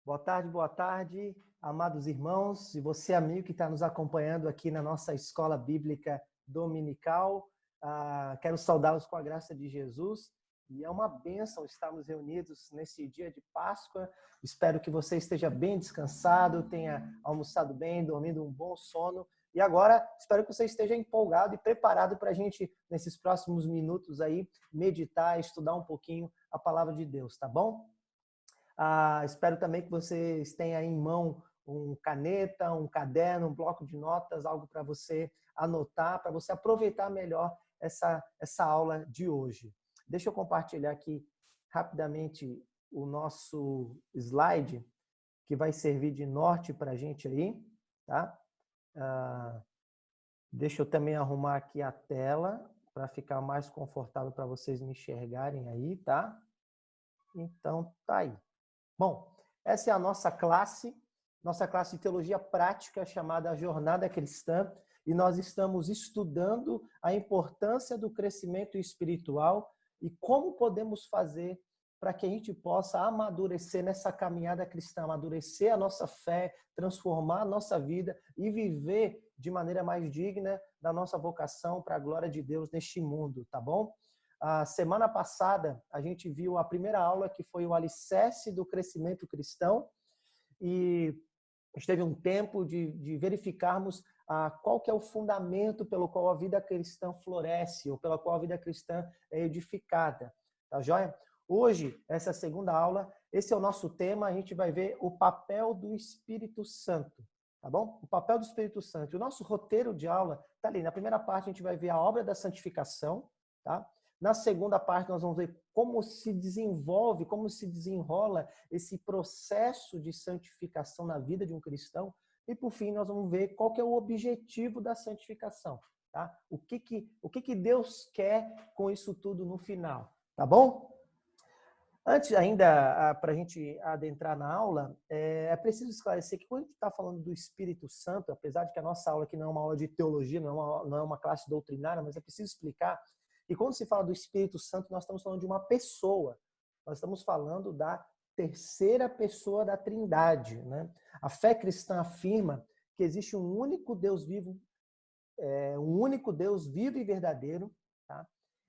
boa tarde, amados irmãos e você, amigo que está nos acompanhando aqui na nossa Escola Bíblica Dominical. Quero saudá-los com a graça de Jesus e é uma bênção estarmos reunidos nesse dia de Páscoa. Espero que você esteja bem descansado, tenha almoçado bem, dormindo um bom sono. E agora, espero que você esteja empolgado e preparado para a gente, nesses próximos minutos aí, meditar, estudar um pouquinho a palavra de Deus, tá bom? Espero também que vocês tenham em mão um caneta, um caderno, um bloco de notas, algo para você anotar, para você aproveitar melhor essa aula de hoje. Deixa eu compartilhar aqui rapidamente o nosso slide, que vai servir de norte para a gente aí, tá? Deixa eu também arrumar aqui a tela, para ficar mais confortável para vocês me enxergarem aí, tá? Então, tá aí. Bom, essa é a nossa classe de teologia prática chamada Jornada Cristã, e nós estamos estudando a importância do crescimento espiritual e como podemos fazer para que a gente possa amadurecer nessa caminhada cristã, amadurecer a nossa fé, transformar a nossa vida e viver de maneira mais digna da nossa vocação para a glória de Deus neste mundo, tá bom? A semana passada, a gente viu a primeira aula, que foi o alicerce do crescimento cristão, e a gente teve um tempo de verificarmos qual que é o fundamento pelo qual a vida cristã floresce, ou pela qual a vida cristã é edificada. Tá joia? Hoje, essa segunda aula, esse é o nosso tema, a gente vai ver o papel do Espírito Santo. Tá bom? O papel do Espírito Santo. O nosso roteiro de aula está ali. Na primeira parte, a gente vai ver a obra da santificação, tá? Na segunda parte, nós vamos ver como se desenvolve, como se desenrola esse processo de santificação na vida de um cristão. E, por fim, nós vamos ver qual que é o objetivo da santificação. Tá? O que Deus quer com isso tudo no final. Tá bom? Antes ainda, para a gente adentrar na aula, é preciso esclarecer que quando a gente está falando do Espírito Santo, apesar de que a nossa aula aqui não é uma aula de teologia, não é uma classe doutrinária, mas é preciso explicar. E quando se fala do Espírito Santo, nós estamos falando de uma pessoa. Nós estamos falando da terceira pessoa da Trindade, né? A fé cristã afirma que existe um único Deus vivo, e verdadeiro, tá?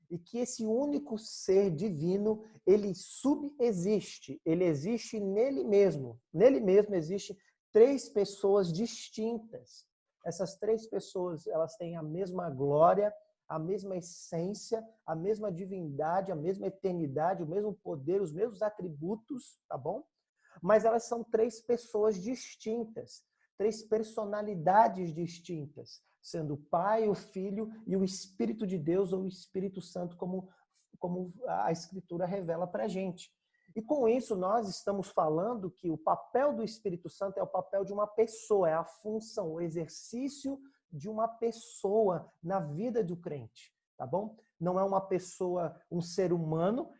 E que esse único ser divino, ele subexiste, ele existe nele mesmo. Nele mesmo existe três pessoas distintas. Essas três pessoas, elas têm a mesma glória, a mesma essência, a mesma divindade, a mesma eternidade, o mesmo poder, os mesmos atributos, tá bom? Mas elas são três pessoas distintas, três personalidades distintas, sendo o Pai, o Filho e o Espírito de Deus, ou o Espírito Santo, como a Escritura revela para a gente. E com isso nós estamos falando que o papel do Espírito Santo é o papel de uma pessoa, é a função, o exercício de uma pessoa na vida do crente, tá bom? Não é uma pessoa, um ser humano,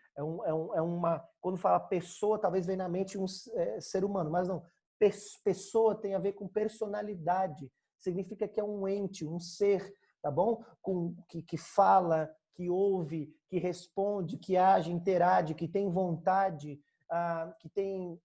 quando fala pessoa, talvez venha na mente ser humano, mas não. Pessoa tem a ver com personalidade, significa que é um ente, um ser, tá bom? Que fala, que ouve, que responde, que age, interage, que tem vontade, que tem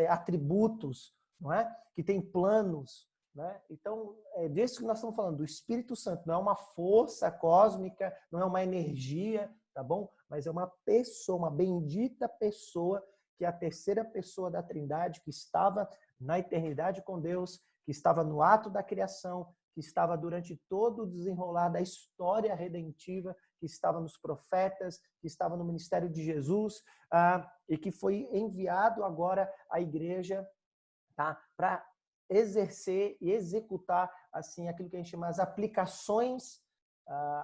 atributos, não é? Que tem planos, né? Então, é disso que nós estamos falando, do Espírito Santo. Não é uma força cósmica, não é uma energia, tá bom? Mas é uma pessoa, uma bendita pessoa, que é a terceira pessoa da Trindade, que estava na eternidade com Deus, que estava no ato da criação, que estava durante todo o desenrolar da história redentiva, que estava nos profetas, que estava no ministério de Jesus, e que foi enviado agora à igreja, tá? Para exercer e executar assim aquilo que a gente chama as aplicações,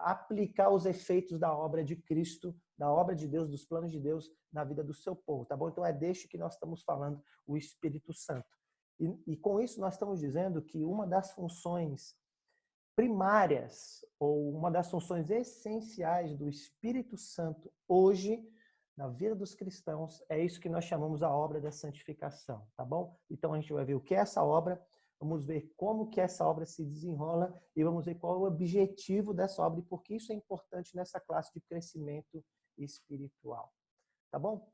aplicar os efeitos da obra de Cristo, da obra de Deus, dos planos de Deus na vida do seu povo, tá bom? Então é deste que nós estamos falando, o Espírito Santo. E com isso nós estamos dizendo que uma das funções primárias, ou uma das funções essenciais do Espírito Santo hoje, na vida dos cristãos, é isso que nós chamamos a obra da santificação, tá bom? Então a gente vai ver o que é essa obra, vamos ver como que essa obra se desenrola e vamos ver qual é o objetivo dessa obra e por que isso é importante nessa classe de crescimento espiritual, tá bom?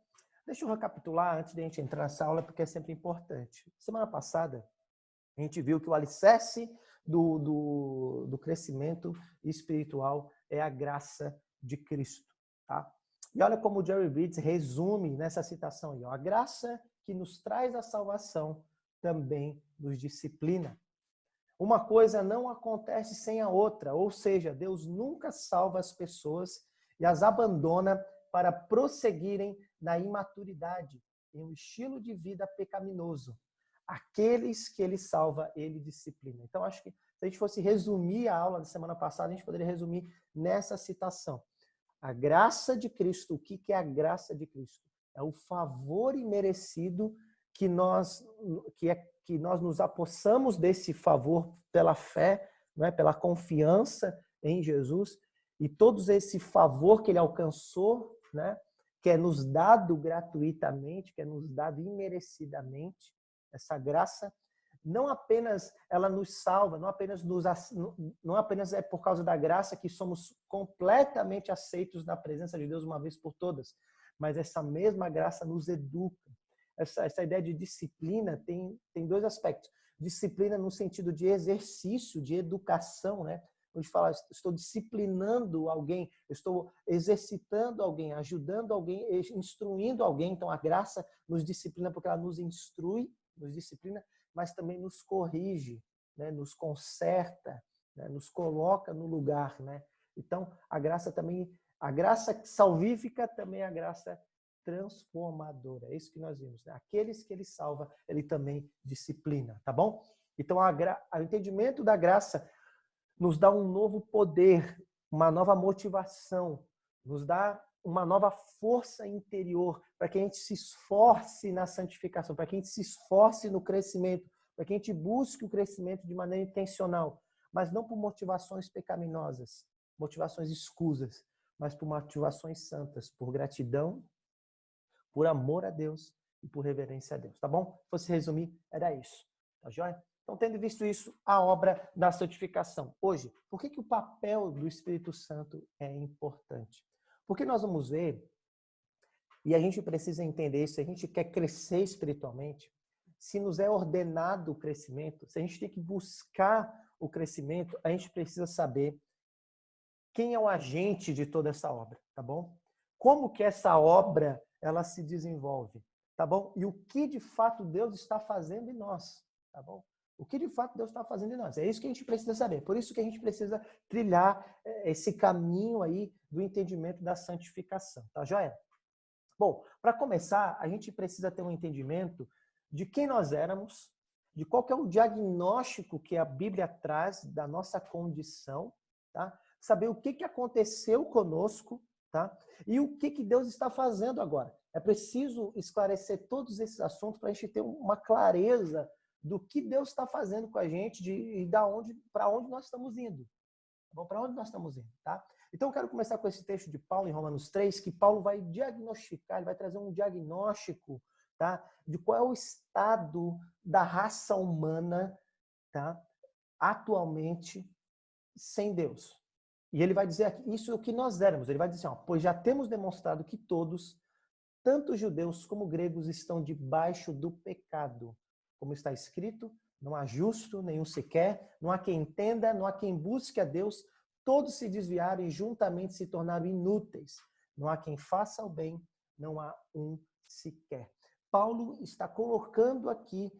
Deixa eu recapitular antes de a gente entrar nessa aula, porque é sempre importante. Semana passada, a gente viu que o alicerce do crescimento espiritual é a graça de Cristo. Tá? E olha como o Jerry Bridges resume nessa citação aí. Ó, a graça que nos traz a salvação também nos disciplina. Uma coisa não acontece sem a outra, ou seja, Deus nunca salva as pessoas e as abandona para prosseguirem na imaturidade, em um estilo de vida pecaminoso. Aqueles que ele salva, ele disciplina. Então, acho que se a gente fosse resumir a aula da semana passada, a gente poderia resumir nessa citação. A graça de Cristo, o que é a graça de Cristo? É o favor imerecido que nós nos apossamos desse favor pela fé, né, pela confiança em Jesus, e todo esse favor que ele alcançou, né, que é nos dado gratuitamente, que é nos dado imerecidamente, essa graça, não apenas ela nos salva, não apenas é por causa da graça que somos completamente aceitos na presença de Deus uma vez por todas, mas essa mesma graça nos educa. Essa ideia de disciplina tem dois aspectos. Disciplina no sentido de exercício, de educação, né? A gente fala, estou disciplinando alguém, estou exercitando alguém, ajudando alguém, instruindo alguém. Então, a graça nos disciplina porque ela nos instrui, nos disciplina, mas também nos corrige, né? Nos conserta, né? Nos coloca no lugar, né? Então, a graça salvífica também é a graça transformadora. É isso que nós vimos, né? Aqueles que ele salva, ele também disciplina, tá bom? Então, o entendimento da graça nos dá um novo poder, uma nova motivação, nos dá uma nova força interior para que a gente se esforce na santificação, para que a gente se esforce no crescimento, para que a gente busque o crescimento de maneira intencional, mas não por motivações pecaminosas, motivações escusas, mas por motivações santas, por gratidão, por amor a Deus e por reverência a Deus, tá bom? Se fosse resumir, era isso, tá joia? Então, tendo visto isso, a obra da santificação. Hoje, por que o papel do Espírito Santo é importante? Porque nós vamos ver, e a gente precisa entender isso, se a gente quer crescer espiritualmente, se nos é ordenado o crescimento, se a gente tem que buscar o crescimento, a gente precisa saber quem é o agente de toda essa obra, tá bom? Como que essa obra ela se desenvolve, tá bom? E o que de fato Deus está fazendo em nós, tá bom? O que de fato Deus está fazendo em nós. É isso que a gente precisa saber. Por isso que a gente precisa trilhar esse caminho aí do entendimento da santificação, tá joia? Bom, para começar, a gente precisa ter um entendimento de quem nós éramos, de qual que é o diagnóstico que a Bíblia traz da nossa condição, tá? Saber o que aconteceu conosco, tá? E o que Deus está fazendo agora. É preciso esclarecer todos esses assuntos para a gente ter uma clareza do que Deus está fazendo com a gente e para onde nós estamos indo. Bom, para onde nós estamos indo, tá? Então, eu quero começar com esse texto de Paulo em Romanos 3, que Paulo vai diagnosticar, ele vai trazer um diagnóstico, tá? De qual é o estado da raça humana, tá? Atualmente, sem Deus. E ele vai dizer aqui, isso é o que nós éramos. Ele vai dizer assim, ó, pois já temos demonstrado que todos, tanto judeus como gregos, estão debaixo do pecado. Como está escrito, não há justo, nenhum sequer, não há quem entenda, não há quem busque a Deus, todos se desviaram e juntamente se tornaram inúteis. Não há quem faça o bem, não há um sequer. Paulo está colocando aqui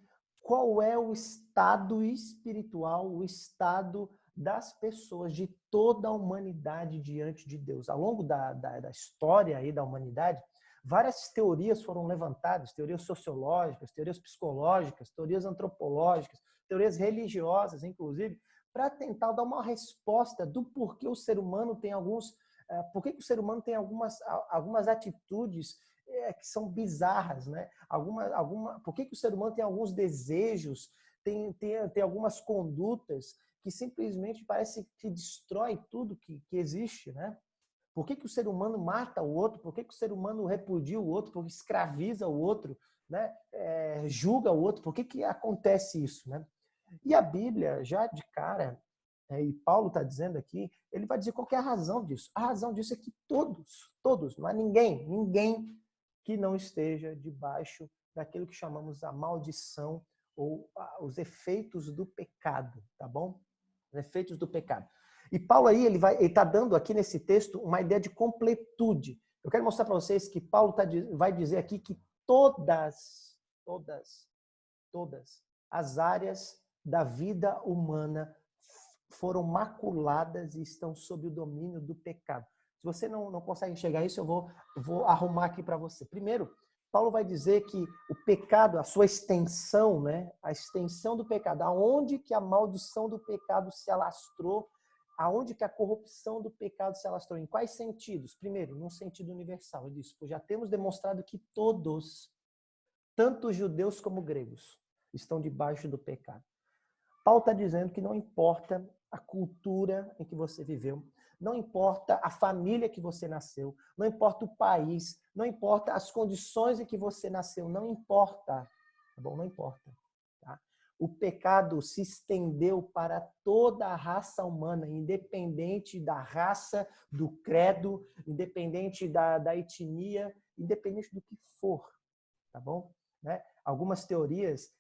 qual é o estado espiritual, o estado das pessoas, de toda a humanidade diante de Deus. Ao longo da história aí da humanidade, várias teorias foram levantadas, teorias sociológicas, teorias psicológicas, teorias antropológicas, teorias religiosas, inclusive, para tentar dar uma resposta do porquê o ser humano tem por que o ser humano tem algumas atitudes que são bizarras, né? Por que o ser humano tem alguns desejos, tem algumas condutas que simplesmente parece que destrói tudo que existe, né? Por que o ser humano mata o outro? Por que o ser humano repudia o outro? Por que escraviza o outro? Né? Julga o outro? Por que acontece isso? Né? E a Bíblia, já de cara, e Paulo está dizendo aqui, ele vai dizer qual que é a razão disso. A razão disso é que todos, não há ninguém que não esteja debaixo daquilo que chamamos a maldição ou os efeitos do pecado, tá bom? Os efeitos do pecado. E Paulo aí, ele está dando aqui nesse texto uma ideia de completude. Eu quero mostrar para vocês que Paulo vai dizer aqui que todas as áreas da vida humana foram maculadas e estão sob o domínio do pecado. Se você não consegue enxergar isso, eu vou arrumar aqui para você. Primeiro, Paulo vai dizer que o pecado, a sua extensão, né? A extensão do pecado, aonde que a maldição do pecado se alastrou, aonde que a corrupção do pecado se alastrou, em quais sentidos? Primeiro, num sentido universal. Ele diz, pois já temos demonstrado que todos, tanto judeus como gregos, estão debaixo do pecado. Paulo está dizendo que não importa a cultura em que você viveu, não importa a família que você nasceu, não importa o país, não importa as condições em que você nasceu, não importa, tá bom? Não importa. Tá? O pecado se estendeu para toda a raça humana, independente da raça, do credo, independente da etnia, independente do que for, tá bom? Né? Algumas teorias,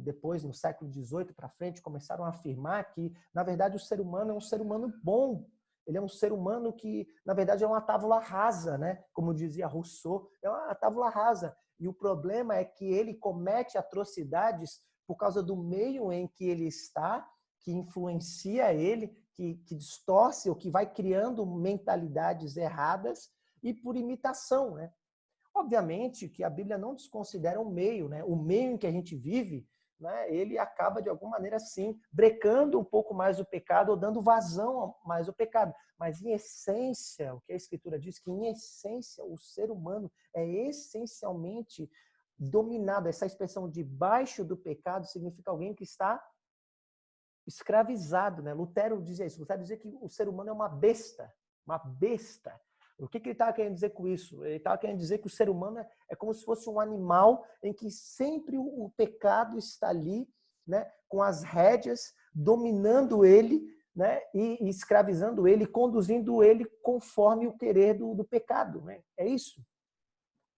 depois, no século XVIII para frente, começaram a afirmar que, na verdade, o ser humano é um ser humano bom. Ele é um ser humano que, na verdade, é uma tábula rasa, né? Como dizia Rousseau, é uma tábula rasa. E o problema é que ele comete atrocidades por causa do meio em que ele está, que influencia ele, que distorce ou que vai criando mentalidades erradas e por imitação, né? Obviamente que a Bíblia não desconsidera o meio, né? O meio em que a gente vive, né? Ele acaba, de alguma maneira, sim, brecando um pouco mais o pecado ou dando vazão mais ao pecado. Mas, em essência, o que a Escritura diz, que, em essência, o ser humano é essencialmente dominado. Essa expressão debaixo do pecado significa alguém que está escravizado, né? Lutero dizia isso. Lutero dizia que o ser humano é uma besta, uma besta. O que ele estava querendo dizer com isso? Ele estava querendo dizer que o ser humano é como se fosse um animal em que sempre o pecado está ali, né, com as rédeas, dominando ele, né, e escravizando ele, conduzindo ele conforme o querer do pecado. Né? É isso.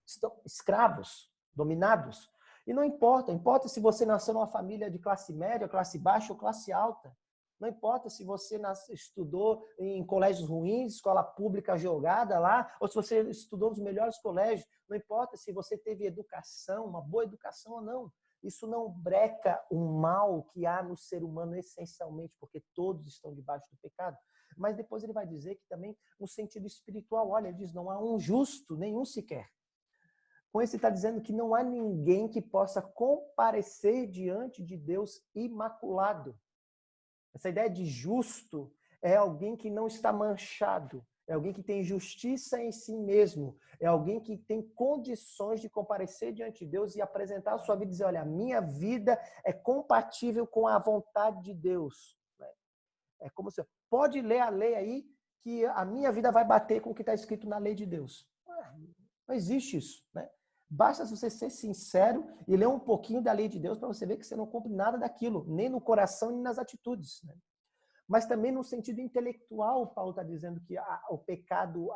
Estão escravos, dominados. E não importa se você nasceu numa família de classe média, classe baixa ou classe alta. Não importa se você estudou em colégios ruins, escola pública jogada lá, ou se você estudou nos melhores colégios. Não importa se você teve educação, uma boa educação ou não. Isso não breca o mal que há no ser humano essencialmente, porque todos estão debaixo do pecado. Mas depois ele vai dizer que também no sentido espiritual, olha, ele diz, não há um justo, nenhum sequer. Com isso, ele está dizendo que não há ninguém que possa comparecer diante de Deus imaculado. Essa ideia de justo é alguém que não está manchado, é alguém que tem justiça em si mesmo, é alguém que tem condições de comparecer diante de Deus e apresentar a sua vida e dizer, olha, a minha vida é compatível com a vontade de Deus. É como se, pode ler a lei aí que a minha vida vai bater com o que está escrito na lei de Deus. Não existe isso, né? Basta você ser sincero e ler um pouquinho da lei de Deus para você ver que você não cumpre nada daquilo, nem no coração, nem nas atitudes. Né? Mas também no sentido intelectual, Paulo está dizendo que o pecado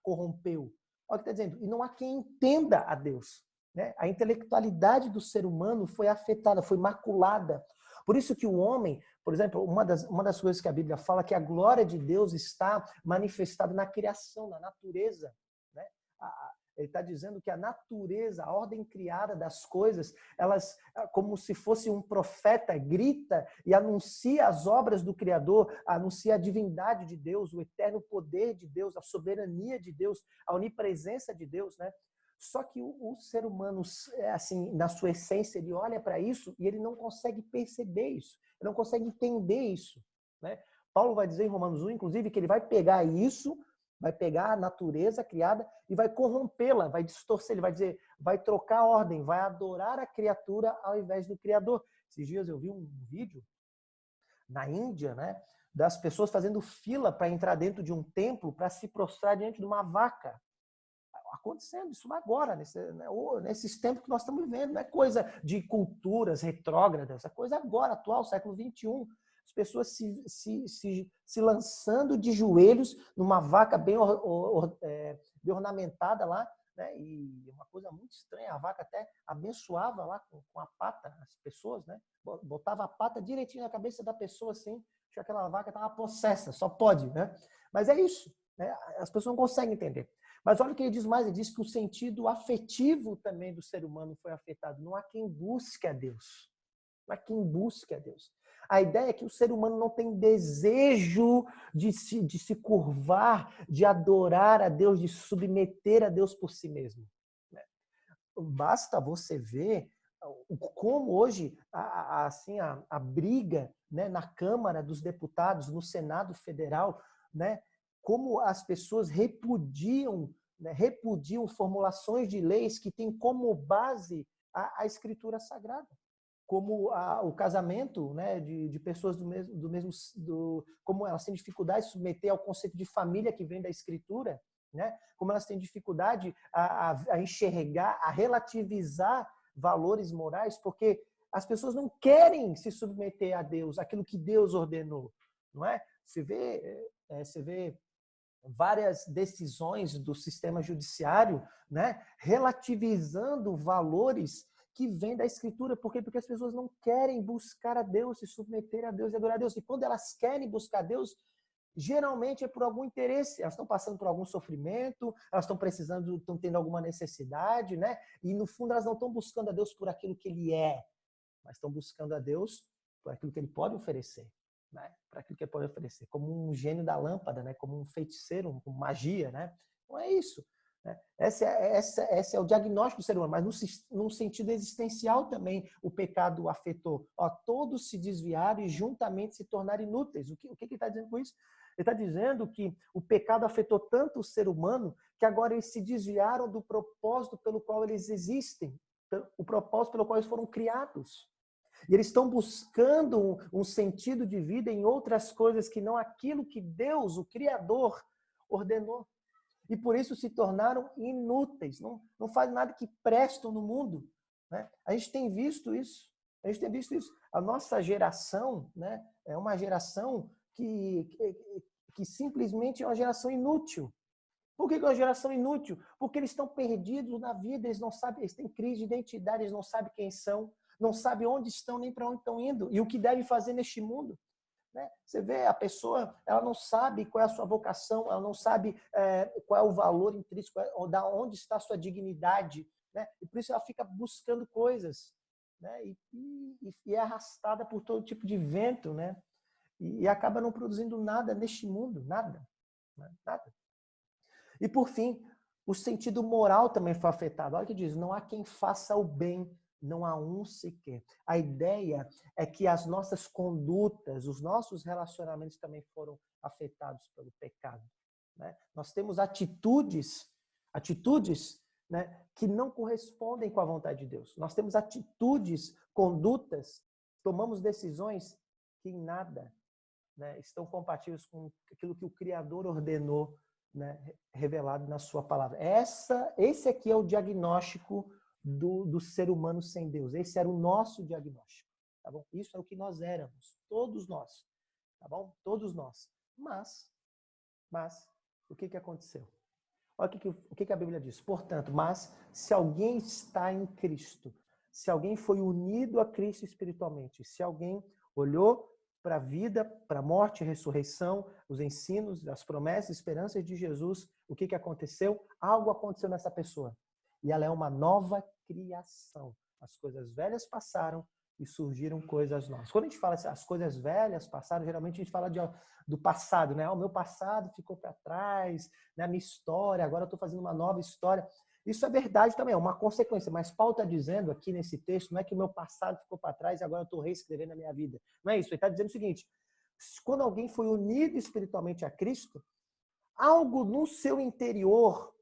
corrompeu. Olha o que está dizendo. E não há quem entenda a Deus. Né? A intelectualidade do ser humano foi afetada, foi maculada. Por isso que o homem, por exemplo, uma das coisas que a Bíblia fala é que a glória de Deus está manifestada na criação, na natureza. Né? Ele está dizendo que a natureza, a ordem criada das coisas, elas, como se fosse um profeta, grita e anuncia as obras do Criador, anuncia a divindade de Deus, o eterno poder de Deus, a soberania de Deus, a onipresença de Deus, né? Só que o ser humano, assim, na sua essência, ele olha para isso e ele não consegue perceber isso, ele não consegue entender isso, né? Paulo vai dizer em Romanos 1, inclusive, que ele vai pegar isso, vai pegar a natureza criada e vai corrompê-la, vai distorcer, ele vai dizer, vai trocar a ordem, vai adorar a criatura ao invés do Criador. Esses dias eu vi um vídeo na Índia, né, das pessoas fazendo fila para entrar dentro de um templo para se prostrar diante de uma vaca. Acontecendo isso agora, nesses tempos que nós estamos vivendo, não é coisa de culturas retrógradas, é coisa agora, atual, século XXI. As pessoas se lançando de joelhos numa vaca bem ornamentada lá, né? E uma coisa muito estranha, a vaca até abençoava lá com a pata as pessoas, né? Botava a pata direitinho na cabeça da pessoa, assim, que aquela vaca estava possessa, só pode, né? Mas é isso, né? As pessoas não conseguem entender. Mas olha o que ele diz mais, ele diz que o sentido afetivo também do ser humano foi afetado. Não há quem busque a Deus. Não há quem busque a Deus. A ideia é que o ser humano não tem desejo de se curvar, de adorar a Deus, de submeter a Deus por si mesmo. Basta você ver como hoje a briga, né, na Câmara dos Deputados, no Senado Federal, né, como as pessoas repudiam formulações de leis que têm como base a Escritura Sagrada, como o casamento, né, de pessoas como elas têm dificuldade de se submeter ao conceito de família que vem da Escritura, né? Como elas têm dificuldade a enxergar, a relativizar valores morais, porque as pessoas não querem se submeter a Deus, aquilo que Deus ordenou, não é? Você vê várias decisões do sistema judiciário, né, relativizando valores que vêm da Escritura. Por quê? Porque as pessoas não querem buscar a Deus, se submeter a Deus e adorar a Deus. E quando elas querem buscar a Deus, geralmente é por algum interesse. Elas estão passando por algum sofrimento, elas estão precisando, estão tendo alguma necessidade, né? E no fundo elas não estão buscando a Deus por aquilo que Ele é, mas estão buscando a Deus por aquilo que Ele pode oferecer, né? Para aquilo que Ele pode oferecer, como um gênio da lâmpada, né? Como um feiticeiro, com magia, né? Não é isso. Né? Esse é o diagnóstico do ser humano, mas num sentido existencial também o pecado afetou. Todos se desviaram e juntamente se tornaram inúteis. O que ele está dizendo com isso? Ele está dizendo que o pecado afetou tanto o ser humano que agora eles se desviaram do propósito pelo qual eles existem, o propósito pelo qual eles foram criados. E eles estão buscando um sentido de vida em outras coisas que não aquilo que Deus, o Criador, ordenou. E por isso se tornaram inúteis. Não fazem nada que prestam no mundo. Né? A gente tem visto isso. A nossa geração, né, é uma geração que simplesmente é uma geração inútil. Por que é uma geração inútil? Porque eles estão perdidos na vida, eles não sabem, eles têm crise de identidade, eles não sabem quem são, não sabem onde estão nem para onde estão indo e o que devem fazer neste mundo. Né? Você vê, a pessoa, ela não sabe qual é a sua vocação, ela não sabe qual é o valor intrínseco, onde está a sua dignidade, né? E por isso ela fica buscando coisas, né? E é arrastada por todo tipo de vento, né? E acaba não produzindo nada neste mundo, nada. Né? Nada. E por fim, o sentido moral também foi afetado. Olha o que diz, não há quem faça o bem, não há um sequer. A ideia é que as nossas condutas, os nossos relacionamentos também foram afetados pelo pecado. Né? Nós temos atitudes, né, que não correspondem com a vontade de Deus. Nós temos atitudes, condutas, tomamos decisões que em nada, né, estão compatíveis com aquilo que o Criador ordenou, né, revelado na sua palavra. Esse aqui é o diagnóstico do ser humano sem Deus. Esse era o nosso diagnóstico. Tá bom? Isso é o que nós éramos. Todos nós. Tá bom? Todos nós. Mas o que aconteceu? Olha o que a Bíblia diz. Portanto, mas se alguém está em Cristo, se alguém foi unido a Cristo espiritualmente, se alguém olhou para a vida, para a morte e ressurreição, os ensinos, as promessas, esperanças de Jesus, o que aconteceu? Algo aconteceu nessa pessoa. E ela é uma nova criação. As coisas velhas passaram e surgiram coisas novas. Quando a gente fala assim, as coisas velhas passaram, geralmente a gente fala do passado, né? O meu passado ficou para trás, né? A minha história, agora eu estou fazendo uma nova história. Isso é verdade também, é uma consequência. Mas Paulo está dizendo aqui nesse texto, não é que o meu passado ficou para trás e agora eu estou reescrevendo a minha vida. Não é isso. Ele está dizendo o seguinte, quando alguém foi unido espiritualmente a Cristo, algo no seu interior,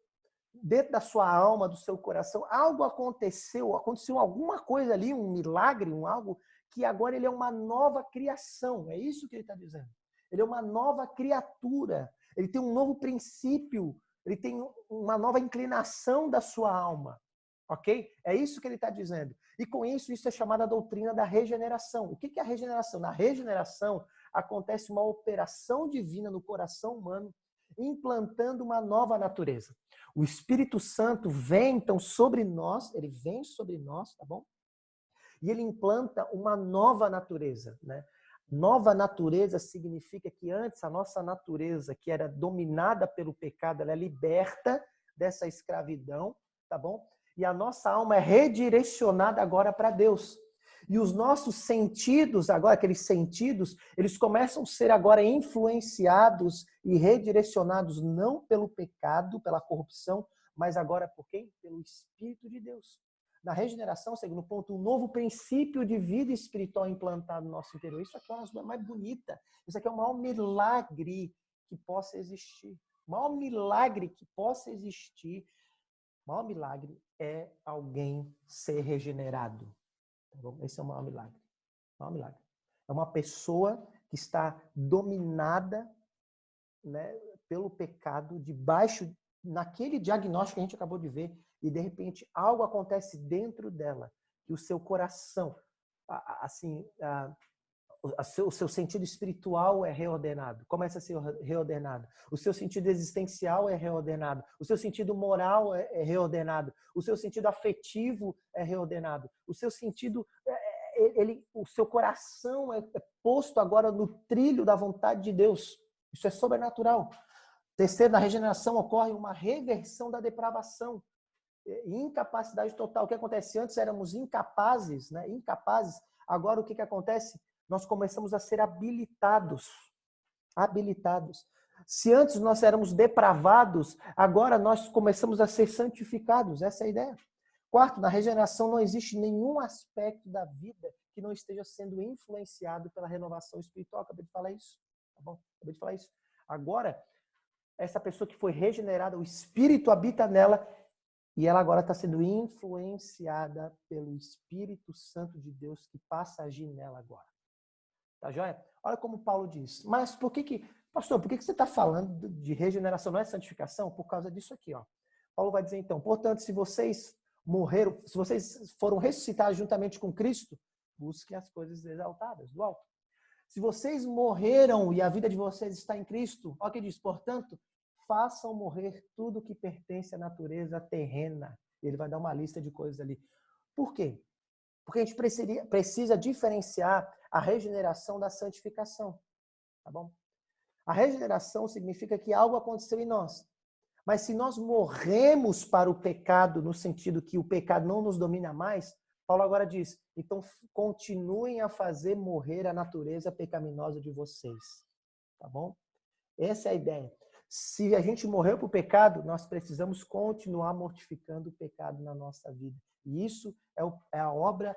dentro da sua alma, do seu coração, algo aconteceu alguma coisa ali, um milagre, algo que agora ele é uma nova criação. É isso que ele está dizendo. Ele é uma nova criatura. Ele tem um novo princípio. Ele tem uma nova inclinação da sua alma. Ok? É isso que ele está dizendo. E com isso é chamada a doutrina da regeneração. O que é a regeneração? Na regeneração acontece uma operação divina no coração humano implantando uma nova natureza. O Espírito Santo vem, então, sobre nós, ele vem sobre nós, tá bom? E ele implanta uma nova natureza, né? Nova natureza significa que antes a nossa natureza, que era dominada pelo pecado, ela é liberta dessa escravidão, tá bom? E a nossa alma é redirecionada agora para Deus. E os nossos sentidos, agora aqueles sentidos, eles começam a ser agora influenciados e redirecionados não pelo pecado, pela corrupção, mas agora por quem? Pelo Espírito de Deus. Na regeneração, segundo ponto, um novo princípio de vida espiritual implantado no nosso interior. Isso aqui é uma das coisas mais bonitas. Isso aqui é o maior milagre que possa existir. O maior milagre que possa existir, o maior milagre é alguém ser regenerado. Tá bom? Esse é o maior milagre. O maior milagre. É uma pessoa que está dominada, né, pelo pecado, debaixo, naquele diagnóstico que a gente acabou de ver, e de repente algo acontece dentro dela, que o seu coração, assim, o seu sentido espiritual é reordenado, começa a ser reordenado. O seu sentido existencial é reordenado. O seu sentido moral é reordenado. O seu sentido afetivo é reordenado. O seu sentido, o seu coração é posto agora no trilho da vontade de Deus. Isso é sobrenatural. Terceiro, na regeneração ocorre uma reversão da depravação. Incapacidade total. O que acontece? Antes éramos incapazes, né? Incapazes. Agora o que acontece? Nós começamos a ser habilitados. Habilitados. Se antes nós éramos depravados, agora nós começamos a ser santificados. Essa é a ideia. Quarto, na regeneração não existe nenhum aspecto da vida que não esteja sendo influenciado pela renovação espiritual. Acabei de falar isso. Tá bom? Acabei de falar isso. Agora, essa pessoa que foi regenerada, o Espírito habita nela, e ela agora está sendo influenciada pelo Espírito Santo de Deus que passa a agir nela agora. Tá joia? Olha como Paulo diz. Mas pastor, por que você está falando de regeneração? Não é santificação? Por causa disso aqui, ó. Paulo vai dizer então, portanto, se vocês morreram, se vocês foram ressuscitados juntamente com Cristo, busquem as coisas exaltadas, do alto. Se vocês morreram e a vida de vocês está em Cristo, olha o que diz, portanto, façam morrer tudo que pertence à natureza terrena. Ele vai dar uma lista de coisas ali. Por quê? Porque a gente precisa diferenciar a regeneração da santificação. Tá bom? A regeneração significa que algo aconteceu em nós. Mas se nós morremos para o pecado, no sentido que o pecado não nos domina mais, Paulo agora diz, então continuem a fazer morrer a natureza pecaminosa de vocês. Tá bom? Essa é a ideia. Se a gente morreu para o pecado, nós precisamos continuar mortificando o pecado na nossa vida. E isso é a obra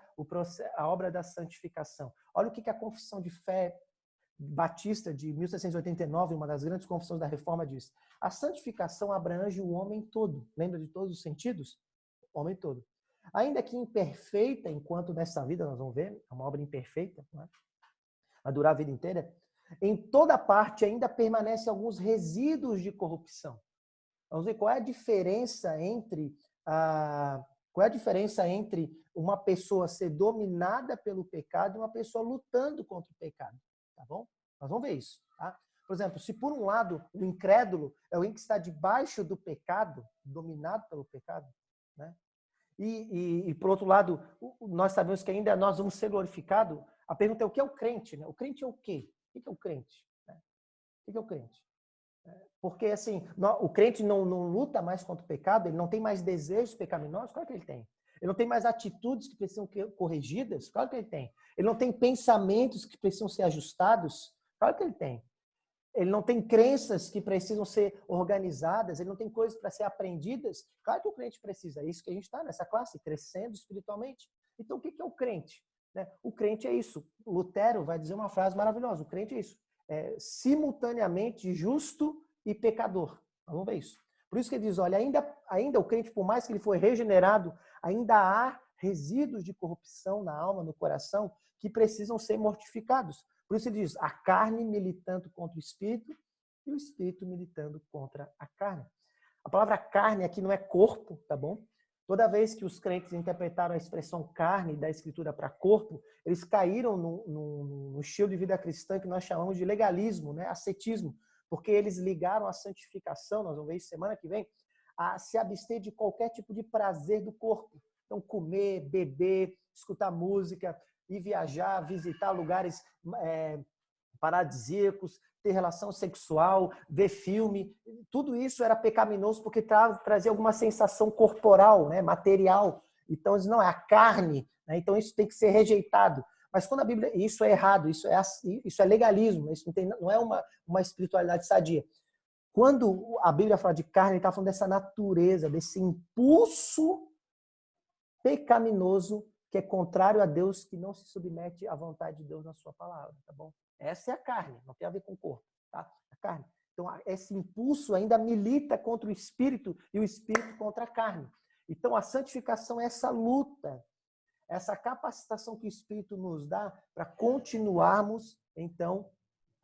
da santificação. Olha o que a Confissão de Fé Batista de 1789, uma das grandes confissões da Reforma, diz. A santificação abrange o homem todo. Lembra de todos os sentidos? O homem todo. Ainda que imperfeita, enquanto nessa vida, nós vamos ver, é uma obra imperfeita, não é? Vai durar a vida inteira. Em toda parte ainda permanecem alguns resíduos de corrupção. Vamos ver qual é a diferença entre uma pessoa ser dominada pelo pecado e uma pessoa lutando contra o pecado, tá bom? Nós vamos ver isso, tá? Por exemplo, se por um lado o incrédulo é alguém que está debaixo do pecado, dominado pelo pecado, né? E por outro lado, nós sabemos que ainda nós vamos ser glorificados. A pergunta é o que é o crente, né? O crente é o quê? O que é o crente? O que é o crente? Porque, assim, o crente não luta mais contra o pecado, ele não tem mais desejos pecaminosos, claro que ele tem. Ele não tem mais atitudes que precisam ser corrigidas, claro que ele tem. Ele não tem pensamentos que precisam ser ajustados, claro que ele tem. Ele não tem crenças que precisam ser organizadas, ele não tem coisas para ser aprendidas, claro que o crente precisa. É isso que a gente está nessa classe, crescendo espiritualmente. Então, o que é o crente? O crente é isso. Lutero vai dizer uma frase maravilhosa, o crente é isso. É simultaneamente justo e pecador. Vamos ver isso. Por isso que ele diz, olha, ainda o crente, por mais que ele foi regenerado, ainda há resíduos de corrupção na alma, no coração, que precisam ser mortificados. Por isso ele diz, a carne militando contra o espírito e o espírito militando contra a carne. A palavra carne aqui não é corpo, tá bom? Toda vez que os crentes interpretaram a expressão carne da Escritura para corpo, eles caíram no estilo de vida cristã que nós chamamos de legalismo, né? Ascetismo. porque eles ligaram a santificação, nós vamos ver isso semana que vem, a se abster de qualquer tipo de prazer do corpo. Então, comer, beber, escutar música, ir viajar, visitar lugares paradisíacos, ter relação sexual, ver filme, tudo isso era pecaminoso porque trazia alguma sensação corporal, né, material. Então, eles não, é a carne, né? Então isso tem que ser rejeitado. Mas quando a Bíblia, isso é errado, isso é legalismo, isso não é uma espiritualidade sadia. Quando a Bíblia fala de carne, ele está falando dessa natureza, desse impulso pecaminoso que é contrário a Deus, que não se submete à vontade de Deus na sua palavra, tá bom? Essa é a carne, não tem a ver com o corpo, tá? A carne. Então, esse impulso ainda milita contra o espírito e o espírito contra a carne. Então, a santificação é essa luta, essa capacitação que o Espírito nos dá para continuarmos, então,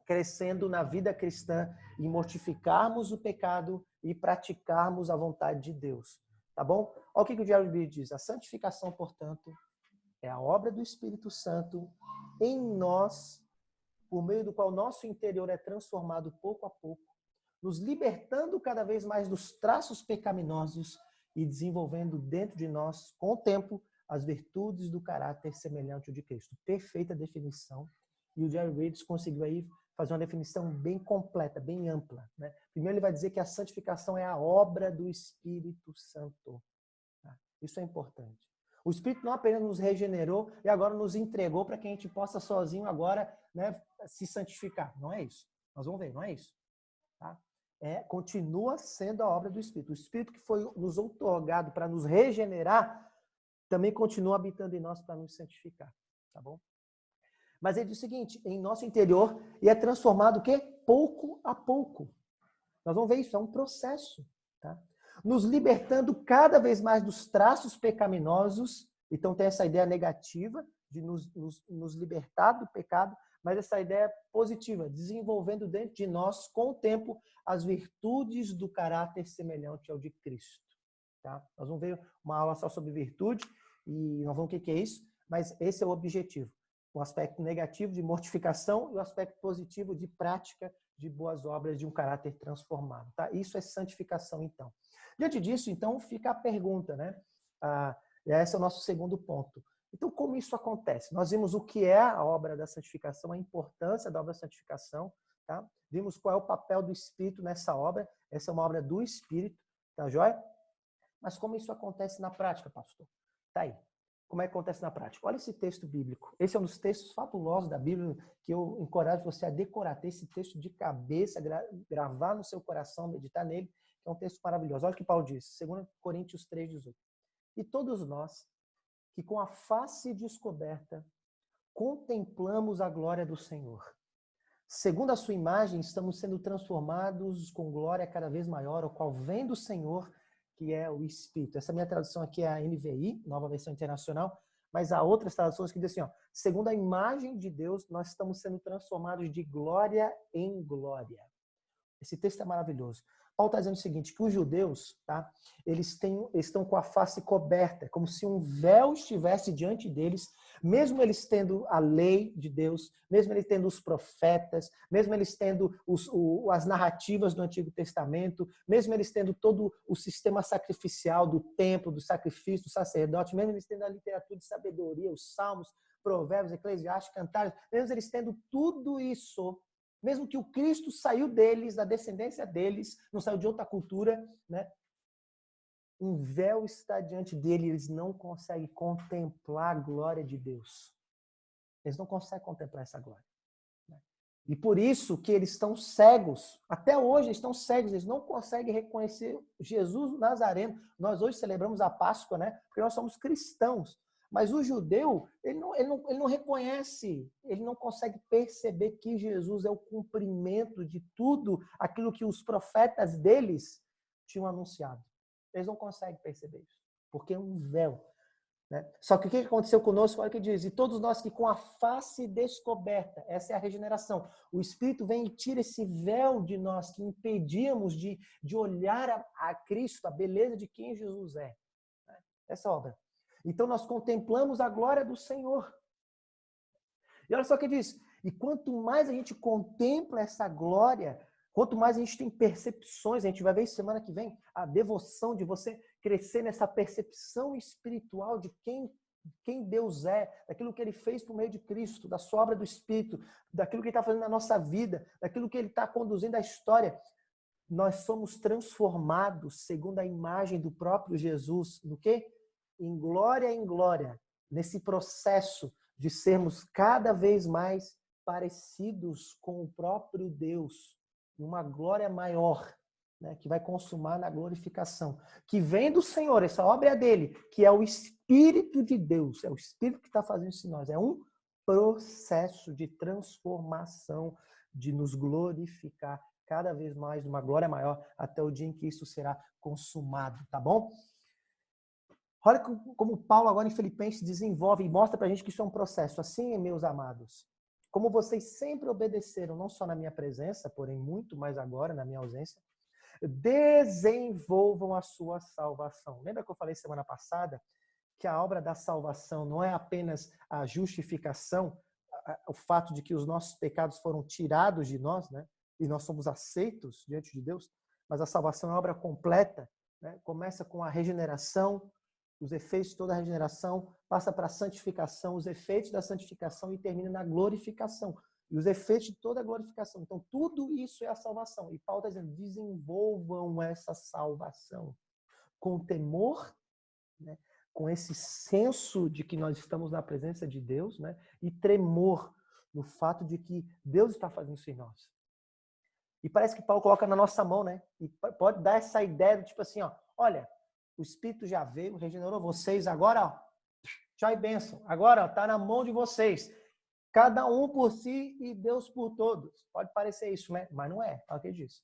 crescendo na vida cristã e mortificarmos o pecado e praticarmos a vontade de Deus. Tá bom? Olha o que o Jerry B diz. A santificação, portanto, é a obra do Espírito Santo em nós, por meio do qual nosso interior é transformado pouco a pouco, nos libertando cada vez mais dos traços pecaminosos e desenvolvendo dentro de nós, com o tempo, as virtudes do caráter semelhante ao de Cristo. Perfeita definição. E o Jerry Reed conseguiu aí fazer uma definição bem completa, bem ampla, né? Primeiro ele vai dizer que a santificação é a obra do Espírito Santo. Isso é importante. O Espírito não apenas nos regenerou e agora nos entregou para que a gente possa sozinho agora, né, se santificar. Não é isso. Nós vamos ver, não é isso. Tá? Continua sendo a obra do Espírito. O Espírito que foi nos outorgado para nos regenerar também continua habitando em nós para nos santificar. Tá bom? Mas ele diz o seguinte, em nosso interior, e é transformado o quê? Pouco a pouco. Nós vamos ver isso, é um processo. Tá? Nos libertando cada vez mais dos traços pecaminosos. Então tem essa ideia negativa de nos libertar do pecado, mas essa ideia positiva, desenvolvendo dentro de nós, com o tempo, as virtudes do caráter semelhante ao de Cristo. Tá? Nós vamos ver uma aula só sobre virtude, e nós vamos ver o que é isso, mas esse é o objetivo. O aspecto negativo de mortificação e o aspecto positivo de prática de boas obras de um caráter transformado. Tá? Isso é santificação, então. Diante disso, então, fica a pergunta, né? Esse é o nosso segundo ponto. Então, como isso acontece? Nós vimos o que é a obra da santificação, a importância da obra da santificação, tá? Vimos qual é o papel do Espírito nessa obra. Essa é uma obra do Espírito, tá joia? Mas como isso acontece na prática, pastor? Tá aí. Como é que acontece na prática? Olha esse texto bíblico. Esse é um dos textos fabulosos da Bíblia que eu encorajo você a decorar. Ter esse texto de cabeça, gravar no seu coração, meditar nele, que é um texto maravilhoso. Olha o que Paulo diz, 2 Coríntios 3,18. E todos nós, que com a face descoberta, contemplamos a glória do Senhor. Segundo a sua imagem, estamos sendo transformados com glória cada vez maior, ao qual vem do Senhor, que é o Espírito. Essa minha tradução aqui é a NVI, Nova Versão Internacional, mas há outras traduções que dizem assim, ó, segundo a imagem de Deus, nós estamos sendo transformados de glória em glória. Esse texto é maravilhoso. Paulo está dizendo o seguinte, que os judeus, tá, eles estão com a face coberta, como se um véu estivesse diante deles, mesmo eles tendo a lei de Deus, mesmo eles tendo os profetas, mesmo eles tendo as narrativas do Antigo Testamento, mesmo eles tendo todo o sistema sacrificial do templo, do sacrifício, do sacerdote, mesmo eles tendo a literatura de sabedoria, os salmos, provérbios, eclesiastes, cantares, mesmo eles tendo tudo isso, mesmo que o Cristo saiu deles, da descendência deles, não saiu de outra cultura, né? Um véu está diante deles, eles não conseguem contemplar a glória de Deus. Eles não conseguem contemplar essa glória. Né? E por isso que eles estão cegos. Até hoje eles estão cegos, eles não conseguem reconhecer Jesus Nazareno. Nós hoje celebramos a Páscoa, né? Porque nós somos cristãos. Mas o judeu, ele não reconhece, ele não consegue perceber que Jesus é o cumprimento de tudo aquilo que os profetas deles tinham anunciado. Eles não conseguem perceber isso, porque é um véu. Né? Só que o que aconteceu conosco? Olha o que diz, e todos nós que com a face descoberta, essa é a regeneração, o Espírito vem e tira esse véu de nós que impedíamos de olhar a Cristo, a beleza de quem Jesus é. Essa obra. Então nós contemplamos a glória do Senhor. E olha só o que diz. E quanto mais a gente contempla essa glória, Quanto mais a gente tem percepções, a gente vai ver isso semana que vem, a devoção de você crescer nessa percepção espiritual de quem Deus é, daquilo que Ele fez por meio de Cristo, da sua obra do Espírito, daquilo que Ele está fazendo na nossa vida, daquilo que Ele está conduzindo a história. Nós somos transformados segundo a imagem do próprio Jesus. No quê? Em glória, nesse processo de sermos cada vez mais parecidos com o próprio Deus, uma glória maior, né, que vai consumar na glorificação, que vem do Senhor, essa obra é dele, que é o Espírito de Deus, é o Espírito que está fazendo isso em nós, é um processo de transformação, de nos glorificar cada vez mais, uma glória maior, até o dia em que isso será consumado, tá bom? Olha como Paulo agora em Filipenses desenvolve e mostra pra gente que isso é um processo. Assim, meus amados, como vocês sempre obedeceram, não só na minha presença, porém muito mais agora, na minha ausência, desenvolvam a sua salvação. Lembra que eu falei semana passada que a obra da salvação não é apenas a justificação, o fato de que os nossos pecados foram tirados de nós, né? E nós somos aceitos diante de Deus, mas a salvação é uma obra completa, né? Começa com a regeneração, os efeitos de toda a regeneração, passa para a santificação, os efeitos da santificação e termina na glorificação. E os efeitos de toda a glorificação. Então, tudo isso é a salvação. E Paulo está dizendo, desenvolvam essa salvação com temor, né? Com esse senso de que nós estamos na presença de Deus, né? E tremor no fato de que Deus está fazendo isso em nós. E parece que Paulo coloca na nossa mão, né? E pode dar essa ideia do tipo assim, ó, olha, o Espírito já veio, regenerou vocês, agora, ó, tchau e bênção. Agora, ó, tá na mão de vocês. Cada um por si e Deus por todos. Pode parecer isso, né? Mas não é, é o que diz.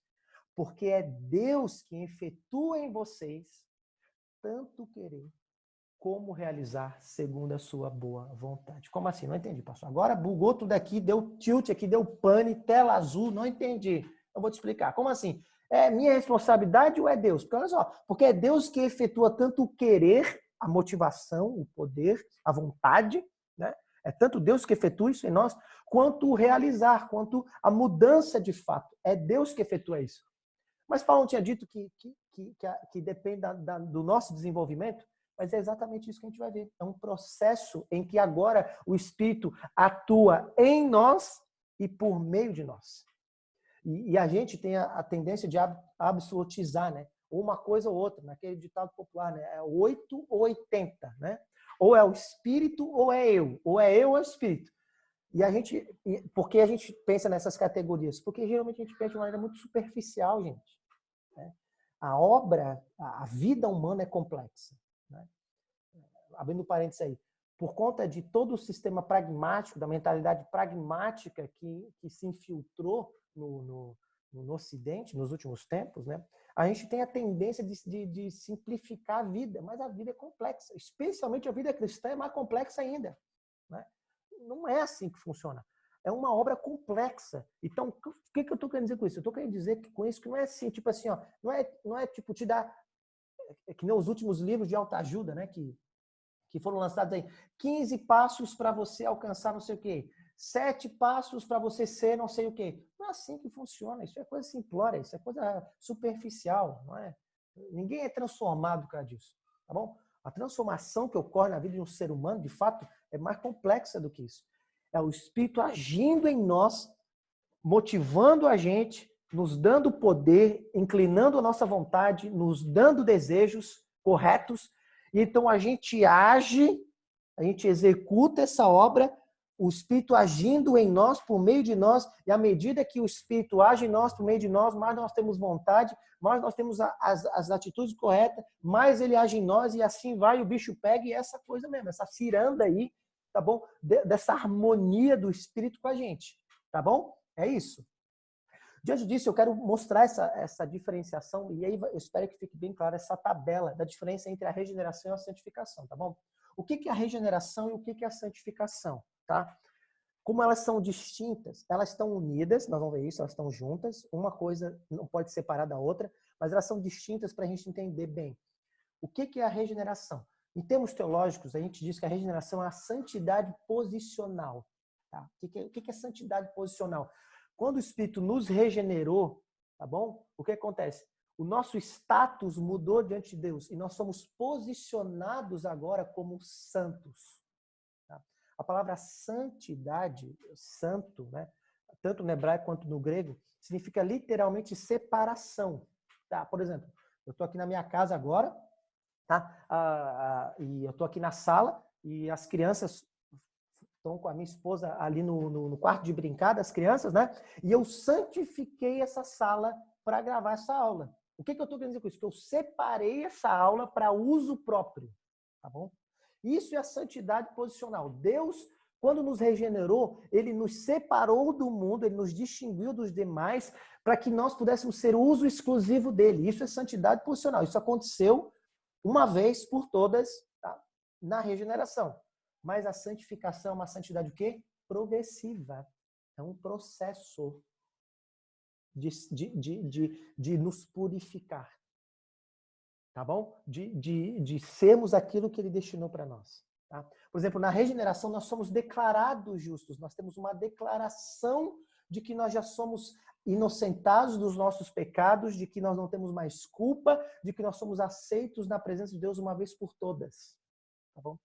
Porque é Deus que efetua em vocês tanto querer como realizar segundo a sua boa vontade. Como assim? Não entendi, pastor. Agora bugou tudo aqui, deu tilt aqui, deu pane, tela azul, não entendi. Eu vou te explicar. Como assim? É minha responsabilidade ou é Deus? Porque olha só, porque é Deus que efetua tanto o querer, a motivação, o poder, a vontade, né? É tanto Deus que efetua isso em nós, quanto o realizar, quanto a mudança de fato. É Deus que efetua isso. Mas Paulo não tinha dito que depende do nosso desenvolvimento? Mas é exatamente isso que a gente vai ver. É um processo em que agora o Espírito atua em nós e por meio de nós. E a gente tem a tendência de absolutizar, né? Ou uma coisa ou outra, naquele ditado popular, né? É 8 ou 80, né? Ou é o Espírito ou é eu ou é o Espírito. E a gente, por que a gente pensa nessas categorias? Porque geralmente a gente pensa de uma maneira muito superficial, gente. Né? A obra, a vida humana é complexa. Né? Abrindo parênteses aí, por conta de todo o sistema pragmático, da mentalidade pragmática que se infiltrou no Ocidente, nos últimos tempos, né? A gente tem a tendência de simplificar a vida, mas a vida é complexa, especialmente a vida cristã é mais complexa ainda. Né? Não é assim que funciona. É uma obra complexa. Então, o que eu estou querendo dizer com isso? Eu estou querendo dizer que com isso que não é assim, tipo assim, ó, não é tipo te dar, que nem os últimos livros de autoajuda, né? Que foram lançados aí, 15 passos para você alcançar não sei o quê, 7 passos para você ser não sei o quê. Não é assim que funciona, isso é coisa simplória, isso é coisa superficial, não é? Ninguém é transformado por causa disso, tá bom? A transformação que ocorre na vida de um ser humano, de fato, é mais complexa do que isso. É o Espírito agindo em nós, motivando a gente, nos dando poder, inclinando a nossa vontade, nos dando desejos corretos. E então a gente age, a gente executa essa obra, o Espírito agindo em nós, por meio de nós, e à medida que o Espírito age em nós, por meio de nós, mais nós temos vontade, mais nós temos as atitudes corretas, mais ele age em nós, e assim vai, o bicho pega, e essa coisa mesmo, essa ciranda aí, tá bom? Dessa harmonia do Espírito com a gente, tá bom? É isso. Diante disso, eu quero mostrar essa diferenciação, e aí eu espero que fique bem clara essa tabela da diferença entre a regeneração e a santificação, tá bom? O que é a regeneração e o que é a santificação, tá? Como elas são distintas, elas estão unidas, nós vamos ver isso, elas estão juntas, uma coisa não pode separar da outra, mas elas são distintas para a gente entender bem. O que é a regeneração? Em termos teológicos, a gente diz que a regeneração é a santidade posicional. Tá? O que é santidade posicional? Quando o Espírito nos regenerou, tá bom? O que acontece? O nosso status mudou diante de Deus e nós somos posicionados agora como santos. Tá? A palavra santidade, santo, né? Tanto no hebraico quanto no grego, significa literalmente separação. Tá? Por exemplo, eu estou aqui na minha casa agora, tá? E eu estou aqui na sala e as crianças estão com a minha esposa ali no quarto de brincar das crianças, né? E eu santifiquei essa sala para gravar essa aula. O que eu estou querendo dizer com isso? Que eu separei essa aula para uso próprio, tá bom? Isso é a santidade posicional. Deus, quando nos regenerou, Ele nos separou do mundo, Ele nos distinguiu dos demais para que nós pudéssemos ser uso exclusivo dEle. Isso é santidade posicional. Isso aconteceu uma vez por todas, tá? Na regeneração. Mas a santificação é uma santidade o quê? Progressiva. É um processo de nos purificar. Tá bom? De sermos aquilo que Ele destinou para nós. Tá? Por exemplo, na regeneração nós somos declarados justos. Nós temos uma declaração de que nós já somos inocentados dos nossos pecados, de que nós não temos mais culpa, de que nós somos aceitos na presença de Deus uma vez por todas. Tá bom?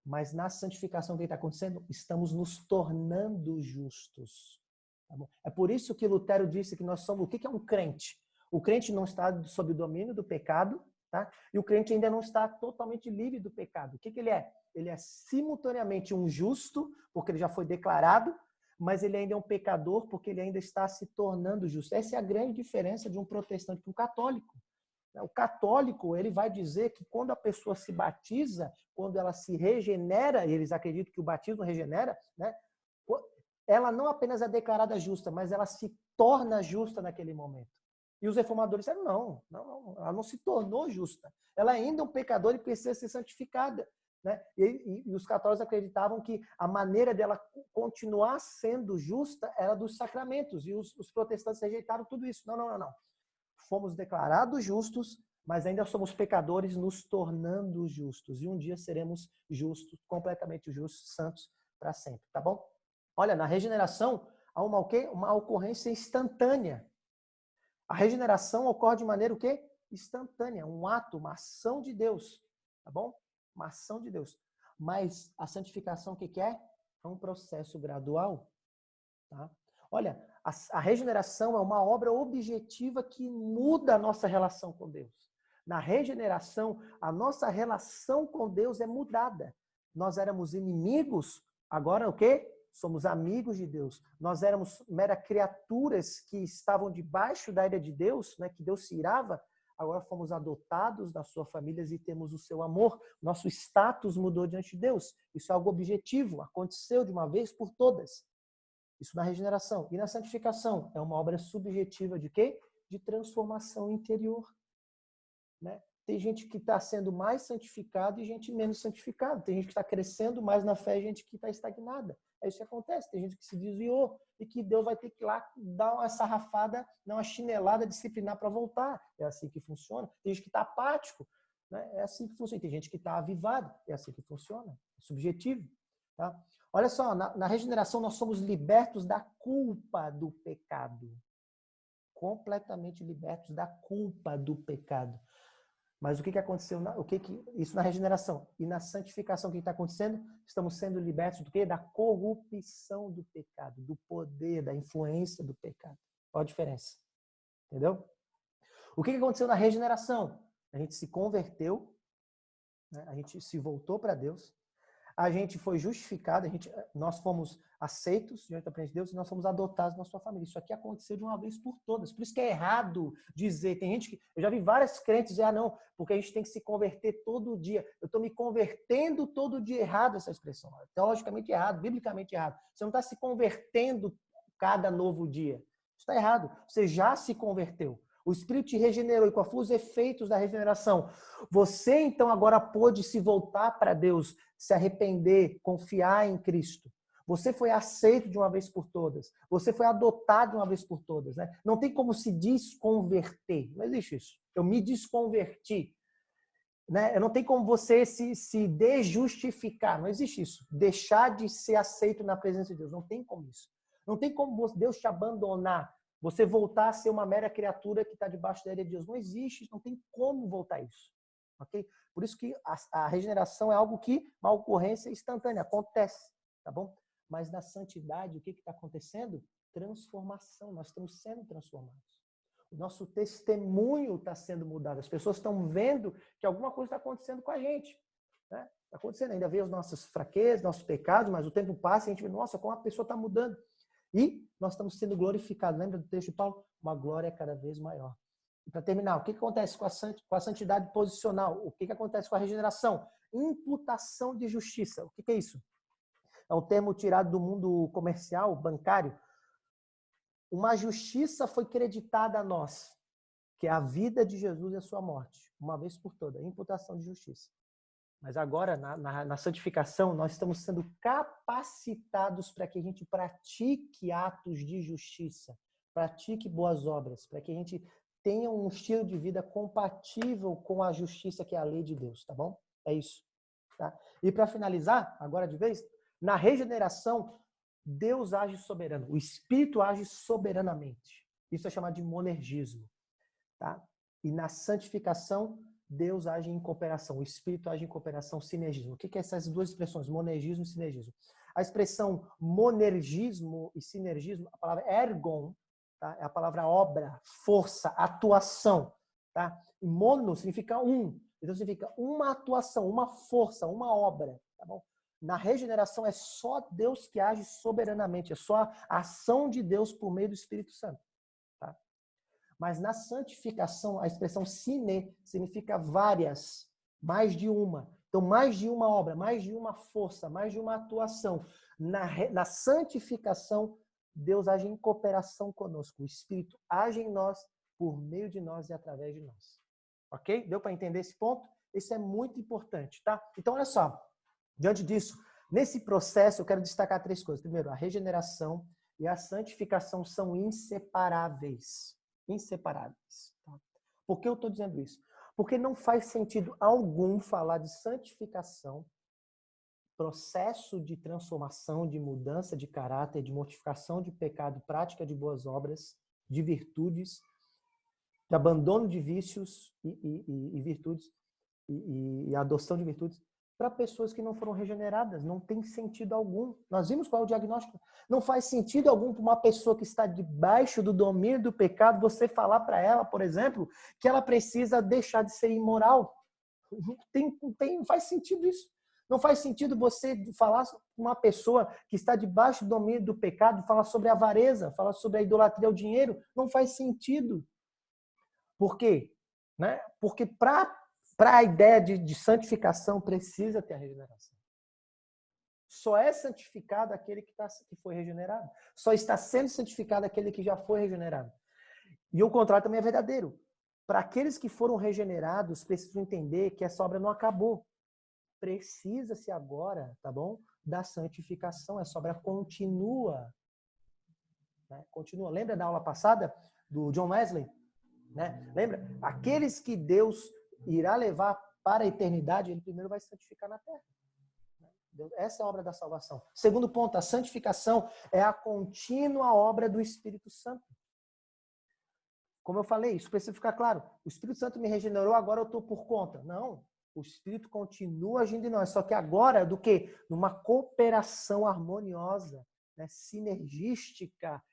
Mas na santificação, o que está acontecendo? Estamos nos tornando justos. Tá bom? É por isso que Lutero disse que nós somos... O que é um crente? O crente não está sob o domínio do pecado, tá? E o crente ainda não está totalmente livre do pecado. O que ele é? Ele é simultaneamente um justo, porque ele já foi declarado, mas ele ainda é um pecador, porque ele ainda está se tornando justo. Essa é a grande diferença de um protestante para um católico. O católico, ele vai dizer que quando a pessoa se batiza, quando ela se regenera, e eles acreditam que o batismo regenera, né? Ela não apenas é declarada justa, mas ela se torna justa naquele momento. E os reformadores disseram, não, ela não se tornou justa. Ela ainda é um pecador e precisa ser santificada. Né? E os católicos acreditavam que a maneira dela continuar sendo justa era dos sacramentos. E os protestantes rejeitaram tudo isso. Não. Fomos declarados justos, mas ainda somos pecadores nos tornando justos. E um dia seremos justos, completamente justos, santos para sempre. Tá bom? Olha, na regeneração há uma, o quê? Uma ocorrência instantânea. A regeneração ocorre de maneira o quê? Instantânea, um ato, uma ação de Deus, tá bom? Uma ação de Deus. Mas a santificação o que é? É um processo gradual, tá? Olha, a regeneração é uma obra objetiva que muda a nossa relação com Deus. Na regeneração, a nossa relação com Deus é mudada. Nós éramos inimigos, agora o quê? Somos amigos de Deus. Nós éramos mera criaturas que estavam debaixo da ira de Deus, né, que Deus se irava. Agora fomos adotados nas suas famílias e temos o seu amor. Nosso status mudou diante de Deus. Isso é algo objetivo, aconteceu de uma vez por todas. Isso na regeneração. E na santificação é uma obra subjetiva de quê? De transformação interior. Né? Tem gente que está sendo mais santificada e gente menos santificada. Tem gente que está crescendo mais na fé e gente que está estagnada. É isso que acontece. Tem gente que se desviou e que Deus vai ter que ir lá dar uma sarrafada, dar uma chinelada, disciplinar para voltar. É assim que funciona. Tem gente que está apático. Né? É assim que funciona. Tem gente que está avivado. É assim que funciona. É subjetivo. Tá? Olha só, na regeneração nós somos libertos da culpa do pecado. Completamente libertos da culpa do pecado. Mas o que aconteceu? Isso na regeneração. E na santificação, o que está acontecendo? Estamos sendo libertos do quê? Da corrupção do pecado, do poder, da influência do pecado. Qual a diferença? Entendeu? O que aconteceu na regeneração? A gente se converteu, né? A gente se voltou para Deus, a gente foi justificado, nós fomos aceitos diante da presença de Deus e nós fomos adotados na sua família. Isso aqui aconteceu de uma vez por todas. Por isso que é errado dizer, tem gente que, eu já vi várias crentes dizer, não, porque a gente tem que se converter todo dia. Eu estou me convertendo todo dia. Errado essa expressão. Teologicamente errado, biblicamente errado. Você não está se convertendo cada novo dia. Isso está errado. Você já se converteu. O Espírito te regenerou e quais foram os efeitos da regeneração? Você, então, agora pôde se voltar para Deus, se arrepender, confiar em Cristo. Você foi aceito de uma vez por todas. Você foi adotado de uma vez por todas. Né? Não tem como se desconverter. Não existe isso. Eu me desconverti. Né? Não tem como você se desjustificar. Não existe isso. Deixar de ser aceito na presença de Deus. Não tem como isso. Não tem como Deus te abandonar. Você voltar a ser uma mera criatura que está debaixo da ira de Deus. Não existe, não tem como voltar isso. Ok? Por isso que a regeneração é algo que, uma ocorrência instantânea, acontece. Tá bom? Mas na santidade, o que está acontecendo? Transformação. Nós estamos sendo transformados. O nosso testemunho está sendo mudado. As pessoas estão vendo que alguma coisa está acontecendo com a gente. Né? Está acontecendo. Ainda vê as nossas fraquezas, nossos pecados, mas o tempo passa e a gente vê, nossa, como a pessoa está mudando. E nós estamos sendo glorificados. Lembra do texto de Paulo? Uma glória cada vez maior. E para terminar, o que acontece com a santidade posicional? O que acontece com a regeneração? Imputação de justiça. O que é isso? É um termo tirado do mundo comercial, bancário. Uma justiça foi creditada a nós, que é a vida de Jesus e a sua morte, uma vez por toda, imputação de justiça. Mas agora, na santificação, nós estamos sendo capacitados para que a gente pratique atos de justiça, pratique boas obras, para que a gente tenha um estilo de vida compatível com a justiça que é a lei de Deus, tá bom? É isso. Tá? E para finalizar, agora de vez, na regeneração, Deus age soberano, o Espírito age soberanamente. Isso é chamado de monergismo. Tá? E na santificação, Deus age em cooperação, o Espírito age em cooperação, sinergismo. O que é essas duas expressões, monergismo e sinergismo? A expressão monergismo e sinergismo, a palavra ergon, tá? É a palavra obra, força, atuação. Tá? E mono significa um, então significa uma atuação, uma força, uma obra. Tá bom? Na regeneração é só Deus que age soberanamente, é só a ação de Deus por meio do Espírito Santo. Tá? Mas na santificação, a expressão sine significa várias, mais de uma. Então, mais de uma obra, mais de uma força, mais de uma atuação. Na santificação, Deus age em cooperação conosco. O Espírito age em nós, por meio de nós e através de nós. Ok? Deu para entender esse ponto? Isso é muito importante, tá? Então, olha só. Diante disso, nesse processo, eu quero destacar 3 coisas. Primeiro, a regeneração e a santificação são inseparáveis. Inseparáveis. Tá? Por que eu estou dizendo isso? Porque não faz sentido algum falar de santificação, processo de transformação, de mudança de caráter, de mortificação de pecado, prática de boas obras, de virtudes, de abandono de vícios e virtudes, e adoção de virtudes, para pessoas que não foram regeneradas. Não tem sentido algum. Nós vimos qual é o diagnóstico. Não faz sentido algum para uma pessoa que está debaixo do domínio do pecado você falar para ela, por exemplo, que ela precisa deixar de ser imoral. Não faz sentido isso. Não faz sentido você falar com uma pessoa que está debaixo do domínio do pecado, falar sobre a avareza, falar sobre a idolatria ao dinheiro. Não faz sentido. Por quê? Né? Porque para a ideia de santificação, precisa ter a regeneração. Só é santificado aquele que foi regenerado. Só está sendo santificado aquele que já foi regenerado. E o contrário também é verdadeiro. Para aqueles que foram regenerados, precisam entender que essa obra não acabou. Precisa-se agora, tá bom? Da santificação. Essa obra continua. Né? Continua. Lembra da aula passada do John Wesley? Né? Lembra? Aqueles que Deus irá levar para a eternidade, ele primeiro vai santificar na terra. Essa é a obra da salvação. Segundo ponto, a santificação é a contínua obra do Espírito Santo. Como eu falei, isso precisa ficar claro. O Espírito Santo me regenerou, agora eu estou por conta. Não, o Espírito continua agindo em nós. Só que agora, do que? Numa cooperação harmoniosa, né? Sinergística,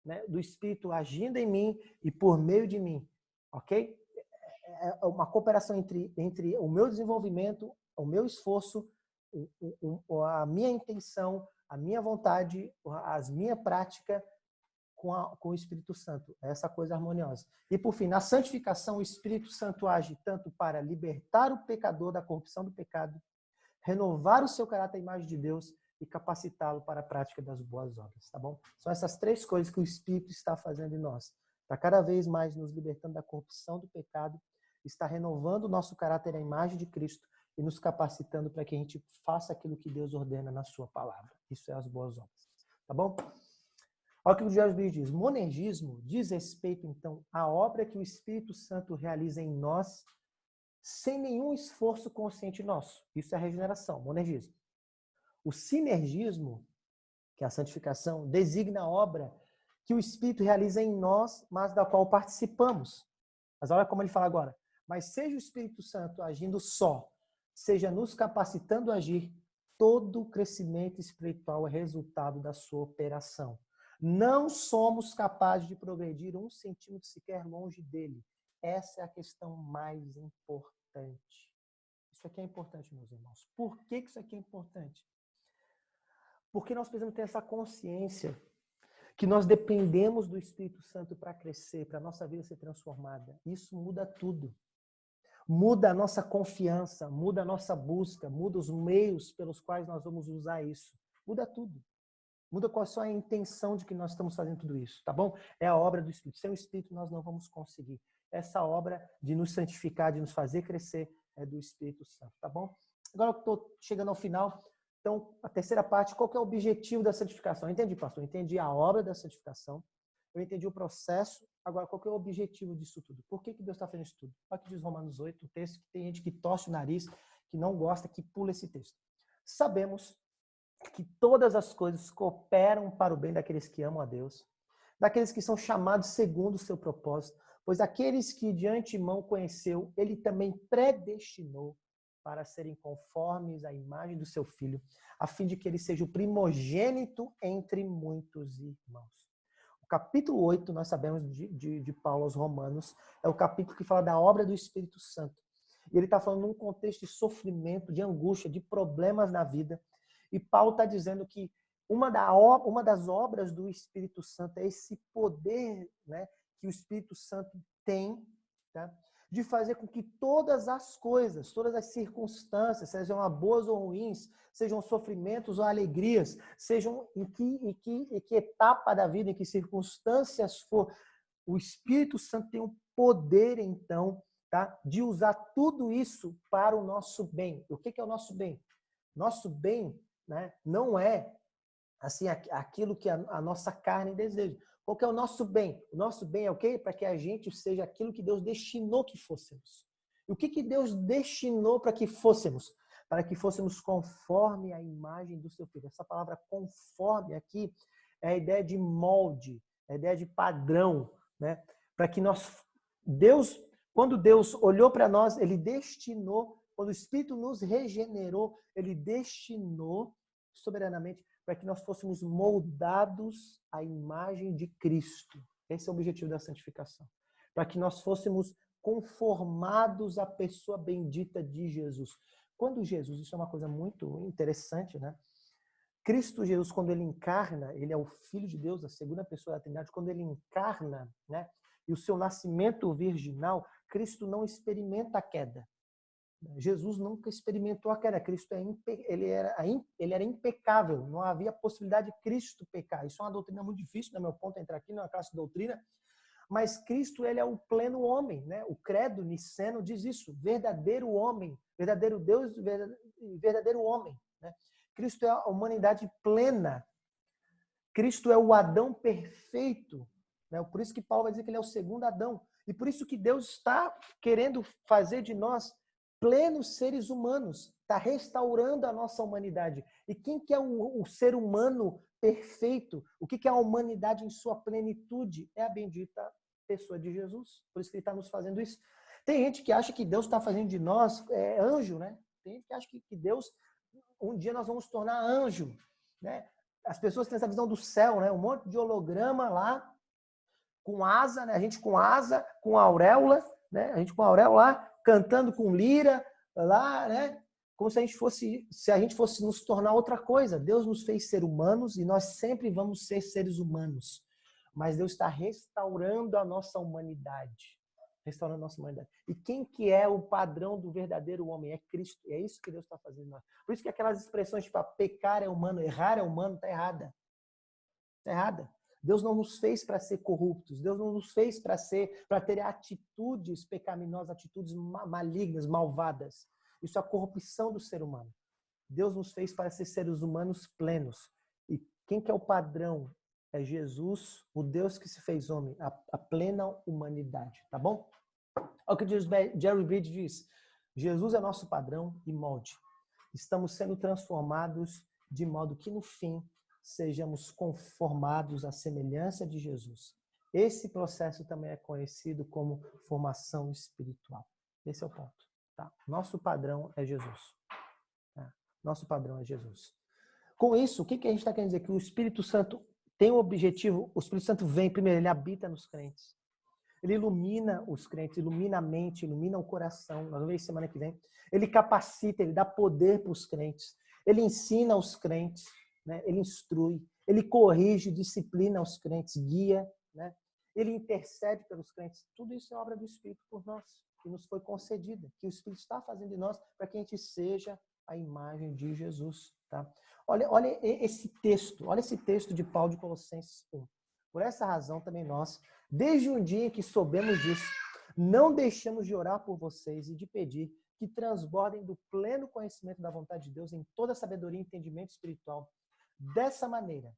né? Do Espírito agindo em mim e por meio de mim. Ok? É uma cooperação entre o meu desenvolvimento, o meu esforço, a minha intenção, a minha vontade, a minha prática com o Espírito Santo. Essa coisa harmoniosa. E por fim, na santificação, o Espírito Santo age tanto para libertar o pecador da corrupção do pecado, renovar o seu caráter à imagem de Deus e capacitá-lo para a prática das boas obras, tá bom? São essas 3 coisas que o Espírito está fazendo em nós. Está cada vez mais nos libertando da corrupção do pecado, está renovando o nosso caráter à imagem de Cristo e nos capacitando para que a gente faça aquilo que Deus ordena na sua palavra. Isso é as boas obras. Tá bom? Olha o que o Jorge Luiz diz. Monergismo diz respeito, então, à obra que o Espírito Santo realiza em nós sem nenhum esforço consciente nosso. Isso é a regeneração, monergismo. O sinergismo, que é a santificação, designa a obra que o Espírito realiza em nós, mas da qual participamos. Mas olha como ele fala agora. Mas seja o Espírito Santo agindo só, seja nos capacitando a agir, todo o crescimento espiritual é resultado da sua operação. Não somos capazes de progredir 1 centímetro sequer longe dele. Essa é a questão mais importante. Isso aqui é importante, meus irmãos. Por que isso aqui é importante? Porque nós precisamos ter essa consciência que nós dependemos do Espírito Santo para crescer, para a nossa vida ser transformada. Isso muda tudo. Muda a nossa confiança, muda a nossa busca, muda os meios pelos quais nós vamos usar isso. Muda tudo. Muda qual é a intenção de que nós estamos fazendo tudo isso, tá bom? É a obra do Espírito. Sem o Espírito nós não vamos conseguir. Essa obra de nos santificar, de nos fazer crescer, é do Espírito Santo, tá bom? Agora eu estou chegando ao final. Então, a terceira parte, qual que é o objetivo da santificação? Eu entendi, pastor, eu entendi a obra da santificação, eu entendi o processo, agora qual que é o objetivo disso tudo? Por que Deus está fazendo isso tudo? Olha o que diz Romanos 8, o texto que tem gente que torce o nariz, que não gosta, que pula esse texto. Sabemos que todas as coisas cooperam para o bem daqueles que amam a Deus, daqueles que são chamados segundo o seu propósito, pois aqueles que de antemão conheceu, ele também predestinou para serem conformes à imagem do seu Filho, a fim de que ele seja o primogênito entre muitos irmãos. O capítulo 8, nós sabemos de Paulo aos Romanos, é o capítulo que fala da obra do Espírito Santo. E ele está falando num contexto de sofrimento, de angústia, de problemas na vida. E Paulo está dizendo que uma das obras do Espírito Santo é esse poder, né, que o Espírito Santo tem, tá? De fazer com que todas as coisas, todas as circunstâncias, sejam boas ou ruins, sejam sofrimentos ou alegrias, sejam em que etapa da vida, em que circunstâncias for, o Espírito Santo tem o poder, então, tá, de usar tudo isso para o nosso bem. O que é o nosso bem? Nosso bem, né, não é assim aquilo que a nossa carne deseja. Qual que é o nosso bem? O nosso bem é o quê? Para que a gente seja aquilo que Deus destinou que fôssemos. E o que Deus destinou para que fôssemos? Para que fôssemos conforme a imagem do seu Filho. Essa palavra conforme aqui é a ideia de molde, é a ideia de padrão, né? Para que quando Deus olhou para nós, ele destinou, quando o Espírito nos regenerou, ele destinou soberanamente para que nós fôssemos moldados à imagem de Cristo. Esse é o objetivo da santificação. Para que nós fôssemos conformados à pessoa bendita de Jesus. Quando Jesus, isso é uma coisa muito interessante, né? Cristo Jesus, quando ele encarna, ele é o Filho de Deus, a segunda pessoa da Trindade, quando ele encarna, né? E o seu nascimento virginal, Cristo não experimenta a queda. Jesus nunca experimentou a queda. Cristo ele era impecável. Não havia possibilidade de Cristo pecar. Isso é uma doutrina muito difícil, no meu ponto, entrar aqui numa classe de doutrina. Mas Cristo, ele é o pleno homem, né? O credo niceno diz isso. Verdadeiro homem, verdadeiro Deus e verdadeiro homem, né? Cristo é a humanidade plena. Cristo é o Adão perfeito, né? Por isso que Paulo vai dizer que ele é o segundo Adão. E por isso que Deus está querendo fazer de nós plenos seres humanos, está restaurando a nossa humanidade. E quem que é o ser humano perfeito? O que é a humanidade em sua plenitude? É a bendita pessoa de Jesus. Por isso que ele está nos fazendo isso. Tem gente que acha que Deus está fazendo de nós anjo, né? Tem gente que acha que Deus, um dia nós vamos tornar anjo, né? As pessoas têm essa visão do céu, né? Um monte de holograma lá, com asa, né? A gente com asa, com auréola, né? A gente com auréola lá, cantando com lira lá, né? Como se a gente fosse nos tornar outra coisa. Deus nos fez ser humanos e nós sempre vamos ser seres humanos. Mas Deus está restaurando a nossa humanidade. Restaurando a nossa humanidade. E quem que é o padrão do verdadeiro homem? É Cristo. E é isso que Deus está fazendo. Por isso que aquelas expressões tipo pecar é humano, errar é humano, está errada. Está errada. Deus não nos fez para ser corruptos. Deus não nos fez para ter atitudes pecaminosas, atitudes malignas, malvadas. Isso é a corrupção do ser humano. Deus nos fez para ser seres humanos plenos. E quem que é o padrão? É Jesus, o Deus que se fez homem, a plena humanidade, tá bom? Olha o que Jerry Bridge diz. Jesus é nosso padrão e molde. Estamos sendo transformados de modo que no fim sejamos conformados à semelhança de Jesus. Esse processo também é conhecido como formação espiritual. Esse é o ponto. Tá? Nosso padrão é Jesus. Tá? Nosso padrão é Jesus. Com isso, o que a gente está querendo dizer? Que o Espírito Santo tem um objetivo. O Espírito Santo vem, primeiro, ele habita nos crentes. Ele ilumina os crentes, ilumina a mente, ilumina o coração. Nós vamos ver semana que vem. Ele capacita, ele dá poder para os crentes. Ele ensina os crentes, né? Ele instrui, ele corrige, disciplina os crentes, guia, né? Ele intercede pelos crentes. Tudo isso é obra do Espírito por nós, que nos foi concedida, que o Espírito está fazendo em nós para que a gente seja a imagem de Jesus. Tá? Olha esse texto de Paulo de Colossenses 1. Por essa razão também nós, desde um dia em que soubemos disso, não deixamos de orar por vocês e de pedir que transbordem do pleno conhecimento da vontade de Deus em toda sabedoria e entendimento espiritual. Dessa maneira,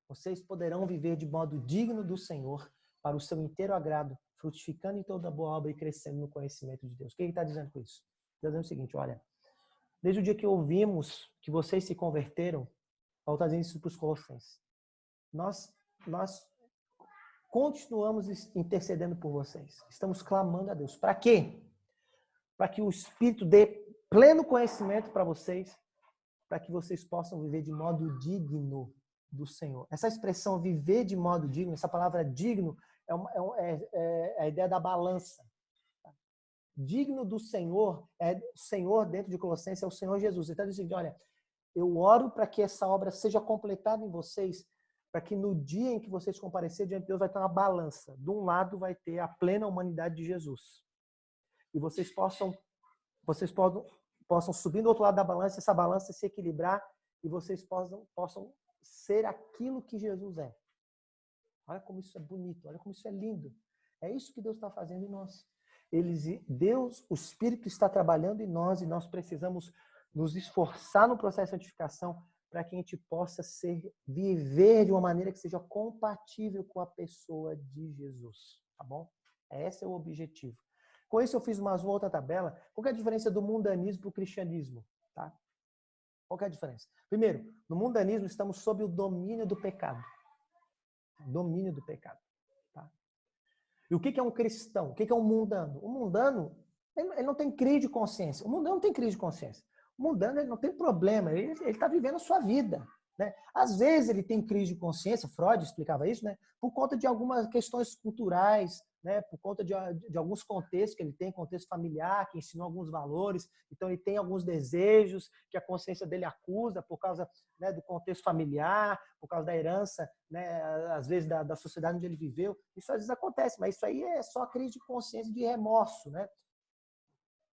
vocês poderão viver de modo digno do Senhor, para o seu inteiro agrado, frutificando em toda boa obra e crescendo no conhecimento de Deus. O que ele está dizendo com isso? Ele está dizendo o seguinte, olha, desde o dia que ouvimos que vocês se converteram, Paulo está dizendo isso para os Colossenses, nós continuamos intercedendo por vocês. Estamos clamando a Deus. Para quê? Para que o Espírito dê pleno conhecimento para vocês, para que vocês possam viver de modo digno do Senhor. Essa expressão viver de modo digno, essa palavra digno, é a ideia da balança. Digno do Senhor, o Senhor dentro de Colossenses é o Senhor Jesus. Ele está dizendo, olha, eu oro para que essa obra seja completada em vocês, para que no dia em que vocês comparecerem diante de Deus vai ter uma balança. De um lado vai ter a plena humanidade de Jesus. E vocês possam subir do outro lado da balança, essa balança se equilibrar e vocês possam ser aquilo que Jesus é. Olha como isso é bonito, olha como isso é lindo. É isso que Deus está fazendo em nós. Deus, o Espírito está trabalhando em nós e nós precisamos nos esforçar no processo de santificação para que a gente possa viver de uma maneira que seja compatível com a pessoa de Jesus. Tá bom? Esse é o objetivo. Com isso eu fiz uma outra tabela. Qual é a diferença do mundanismo para o cristianismo? Tá? Qual é a diferença? Primeiro, no mundanismo estamos sob o domínio do pecado. Domínio do pecado. Tá? E o que é um cristão? O que é um mundano? O mundano, ele não tem crise de consciência. O mundano não tem crise de consciência. O mundano, ele não tem problema. Ele está vivendo a sua vida. Né? Às vezes ele tem crise de consciência, Freud explicava isso, né? Por conta de algumas questões culturais, né? Por conta de alguns contextos que ele tem, contexto familiar, que ensinou alguns valores, então ele tem alguns desejos que a consciência dele acusa por causa, né, do contexto familiar, por causa da herança, né, às vezes da sociedade onde ele viveu. Isso às vezes acontece, mas isso aí é só crise de consciência, de remorso, né?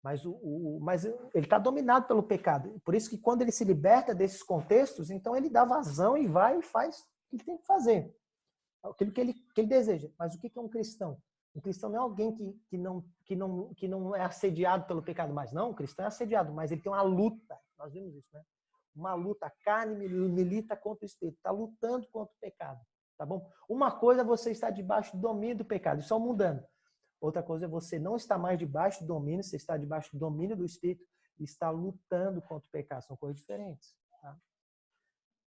Mas ele está dominado pelo pecado. Por isso que quando ele se liberta desses contextos, então ele dá vazão e vai e faz o que ele tem que fazer. Aquilo que ele deseja. Mas o que é um cristão? Um cristão não é alguém que não é assediado pelo pecado mais. Não, o cristão é assediado, mas ele tem uma luta. Nós vimos isso, né? Uma luta. A carne milita contra o espírito. Está lutando contra o pecado. Tá bom? Uma coisa é você estar debaixo do domínio do pecado. Isso é o mundano. Outra coisa é você não estar mais debaixo do domínio, você está debaixo do domínio do Espírito e está lutando contra o pecado. São coisas diferentes. Tá?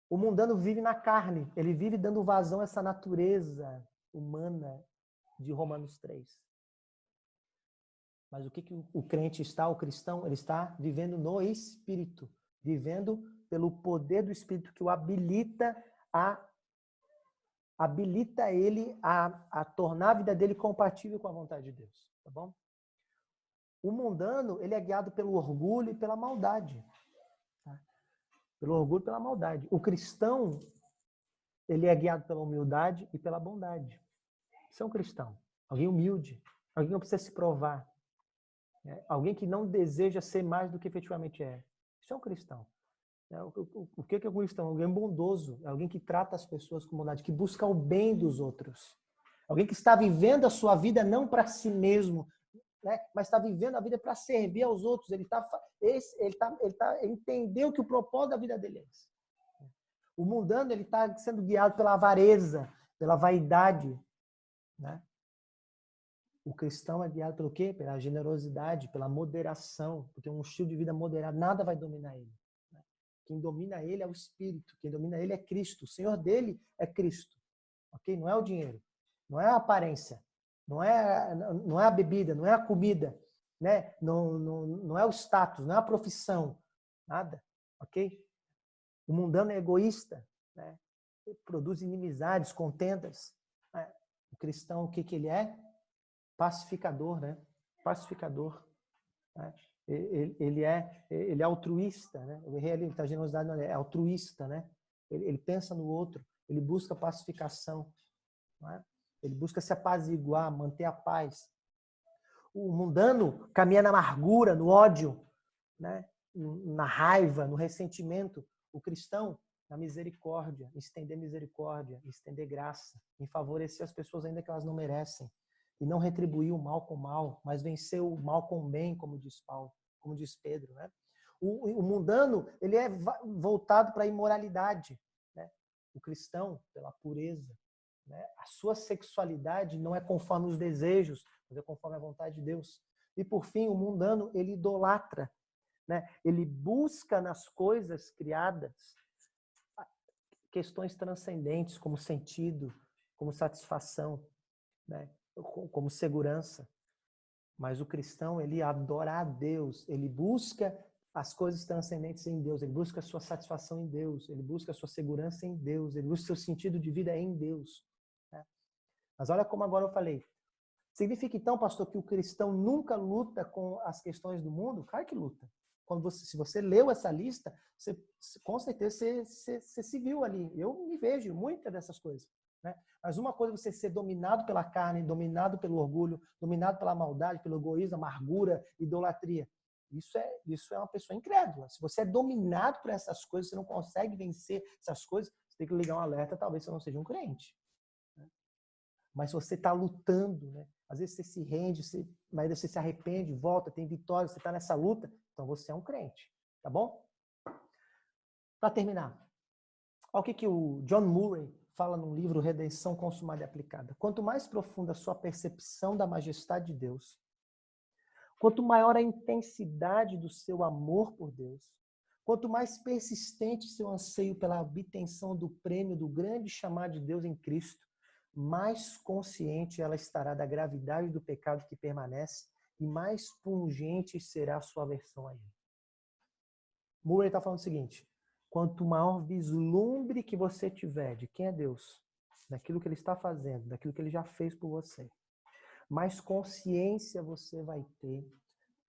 O mundano vive na carne, ele vive dando vazão a essa natureza humana de Romanos 3. Mas o que o crente está, o cristão, ele está vivendo no Espírito, vivendo pelo poder do Espírito que o habilita ele a tornar a vida dele compatível com a vontade de Deus, tá bom? O mundano, ele é guiado pelo orgulho e pela maldade. Tá? Pelo orgulho e pela maldade. O cristão, ele é guiado pela humildade e pela bondade. Isso é um cristão. Alguém humilde. Alguém que não precisa se provar. Alguém que não deseja ser mais do que efetivamente é. Isso é um cristão. O que é um cristão? Alguém bondoso, alguém que trata as pessoas com bondade, que busca o bem dos outros. Alguém que está vivendo a sua vida não para si mesmo, né? Mas está vivendo a vida para servir aos outros. Ele entendeu que o propósito da vida dele é esse. O mundano, ele está sendo guiado pela avareza, pela vaidade, né? O cristão é guiado pelo quê? Pela generosidade, pela moderação, porque um estilo de vida moderado, nada vai dominar ele. Quem domina ele é o Espírito. Quem domina ele é Cristo. O Senhor dele é Cristo. Ok? Não é o dinheiro. Não é a aparência. Não é a bebida. Não é a comida. Né? Não é o status. Não é a profissão. Nada. Ok? O mundano é egoísta. Né? Ele produz inimizades, contendas. Né? O cristão, o que ele é? Pacificador, né? Pacificador. Né? Ele é altruísta, né? O ele tá generosidade não é altruísta, né? Ele pensa no outro, ele busca pacificação, né? Ele busca se apaziguar, manter a paz. O mundano caminha na amargura, no ódio, né? Na raiva, no ressentimento. O cristão na misericórdia, estender misericórdia, estender graça, em favorecer as pessoas ainda que elas não merecem. E não retribuir o mal com o mal, mas vencer o mal com o bem, como diz Paulo, como diz Pedro, né? O mundano, ele é voltado para a imoralidade, né? O cristão, pela pureza, né? A sua sexualidade não é conforme os desejos, mas é conforme a vontade de Deus. E por fim, o mundano, ele idolatra, né? Ele busca nas coisas criadas questões transcendentes, como sentido, como satisfação, né? Como segurança. Mas o cristão, ele adora a Deus, ele busca as coisas transcendentes em Deus, ele busca a sua satisfação em Deus, ele busca a sua segurança em Deus, ele busca o seu sentido de vida em Deus. Né? Mas olha como agora eu falei. Significa então, pastor, que o cristão nunca luta com as questões do mundo? Claro que luta. Se você leu essa lista, com certeza você se viu ali. Eu me vejo em muitas dessas coisas. Né? Mas uma coisa é você ser dominado pela carne, dominado pelo orgulho, dominado pela maldade, pelo egoísmo, amargura, idolatria. Isso é uma pessoa incrédula. Se você é dominado por essas coisas, você não consegue vencer essas coisas, você tem que ligar um alerta, talvez você não seja um crente. Né? Mas você está lutando, né? Às vezes você se rende, mas você se arrepende, volta, tem vitória, você está nessa luta, então você é um crente. Tá bom? Para terminar, olha o que o John Murray fala no livro Redenção Consumada e Aplicada. Quanto mais profunda a sua percepção da majestade de Deus, quanto maior a intensidade do seu amor por Deus, quanto mais persistente seu anseio pela obtenção do prêmio do grande chamado de Deus em Cristo, mais consciente ela estará da gravidade do pecado que permanece e mais pungente será a sua aversão a ele. Murray está falando o seguinte: quanto maior vislumbre que você tiver de quem é Deus, daquilo que Ele está fazendo, daquilo que Ele já fez por você, mais consciência você vai ter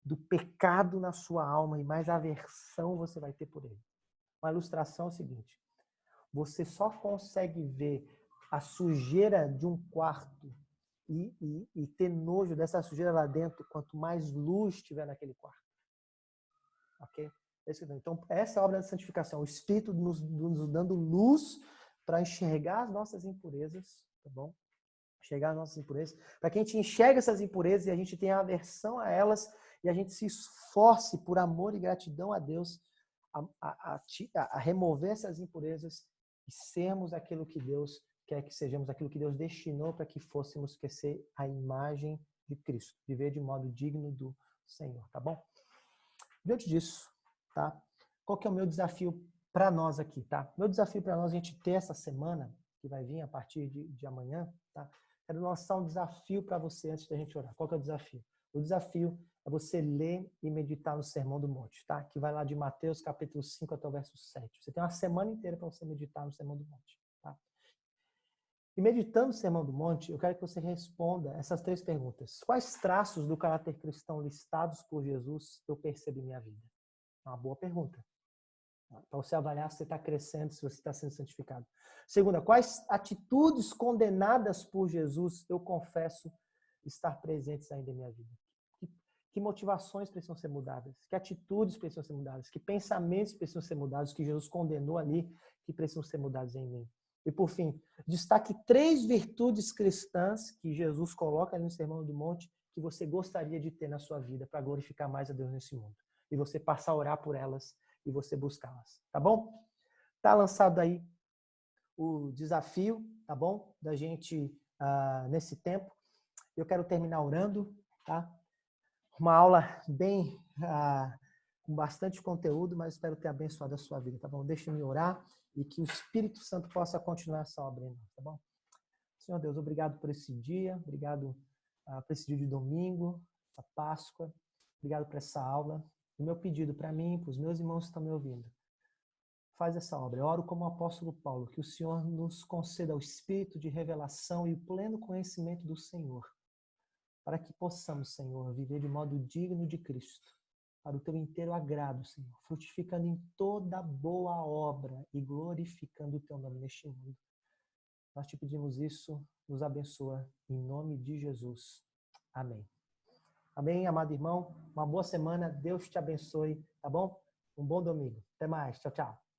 do pecado na sua alma e mais aversão você vai ter por ele. Uma ilustração é o seguinte: você só consegue ver a sujeira de um quarto e ter nojo dessa sujeira lá dentro quanto mais luz tiver naquele quarto. Ok? Então, essa é a obra da santificação. O Espírito nos dando luz para enxergar as nossas impurezas, tá bom? Enxergar as nossas impurezas, para que a gente enxergue essas impurezas e a gente tenha aversão a elas e a gente se esforce por amor e gratidão a Deus a remover essas impurezas e sermos aquilo que Deus quer que sejamos, aquilo que Deus destinou para que fôssemos ser a imagem de Cristo, viver de modo digno do Senhor, tá bom? Diante disso, tá? Qual que é o meu desafio para nós aqui, tá? Meu desafio para nós, a gente ter essa semana, que vai vir a partir de amanhã, tá? Quero lançar um desafio para você antes da gente orar. Qual que é o desafio? O desafio é você ler e meditar no Sermão do Monte, tá? Que vai lá de Mateus capítulo 5 até o verso 7. Você tem uma semana inteira para você meditar no Sermão do Monte, tá? E meditando no Sermão do Monte, eu quero que você responda essas 3 perguntas. Quais traços do caráter cristão listados por Jesus eu percebo em minha vida? É uma boa pergunta. Para você avaliar se você está crescendo, se você está sendo santificado. Segunda, quais atitudes condenadas por Jesus eu confesso estar presentes ainda em minha vida? Que motivações precisam ser mudadas? Que atitudes precisam ser mudadas? Que pensamentos precisam ser mudados? Que Jesus condenou ali, que precisam ser mudados em mim? E por fim, destaque 3 virtudes cristãs que Jesus coloca ali no Sermão do Monte que você gostaria de ter na sua vida para glorificar mais a Deus nesse mundo. E você passar a orar por elas e você buscá-las, tá bom? Tá lançado aí o desafio, tá bom? Da gente, nesse tempo. Eu quero terminar orando, tá? Uma aula bem com bastante conteúdo, mas espero ter abençoado a sua vida, tá bom? Deixa-me orar e que o Espírito Santo possa continuar essa obra em nós, tá bom? Senhor Deus, obrigado por esse dia, obrigado por esse dia de domingo, a Páscoa, obrigado por essa aula. O meu pedido para mim, para os meus irmãos que estão me ouvindo, faz essa obra. Eu oro como o apóstolo Paulo, que o Senhor nos conceda o espírito de revelação e o pleno conhecimento do Senhor, para que possamos, Senhor, viver de modo digno de Cristo, para o teu inteiro agrado, Senhor, frutificando em toda boa obra e glorificando o teu nome neste mundo. Nós te pedimos isso, nos abençoa, em nome de Jesus. Amém. Amém, amado irmão. Uma boa semana, Deus te abençoe, tá bom? Um bom domingo. Até mais. Tchau, tchau.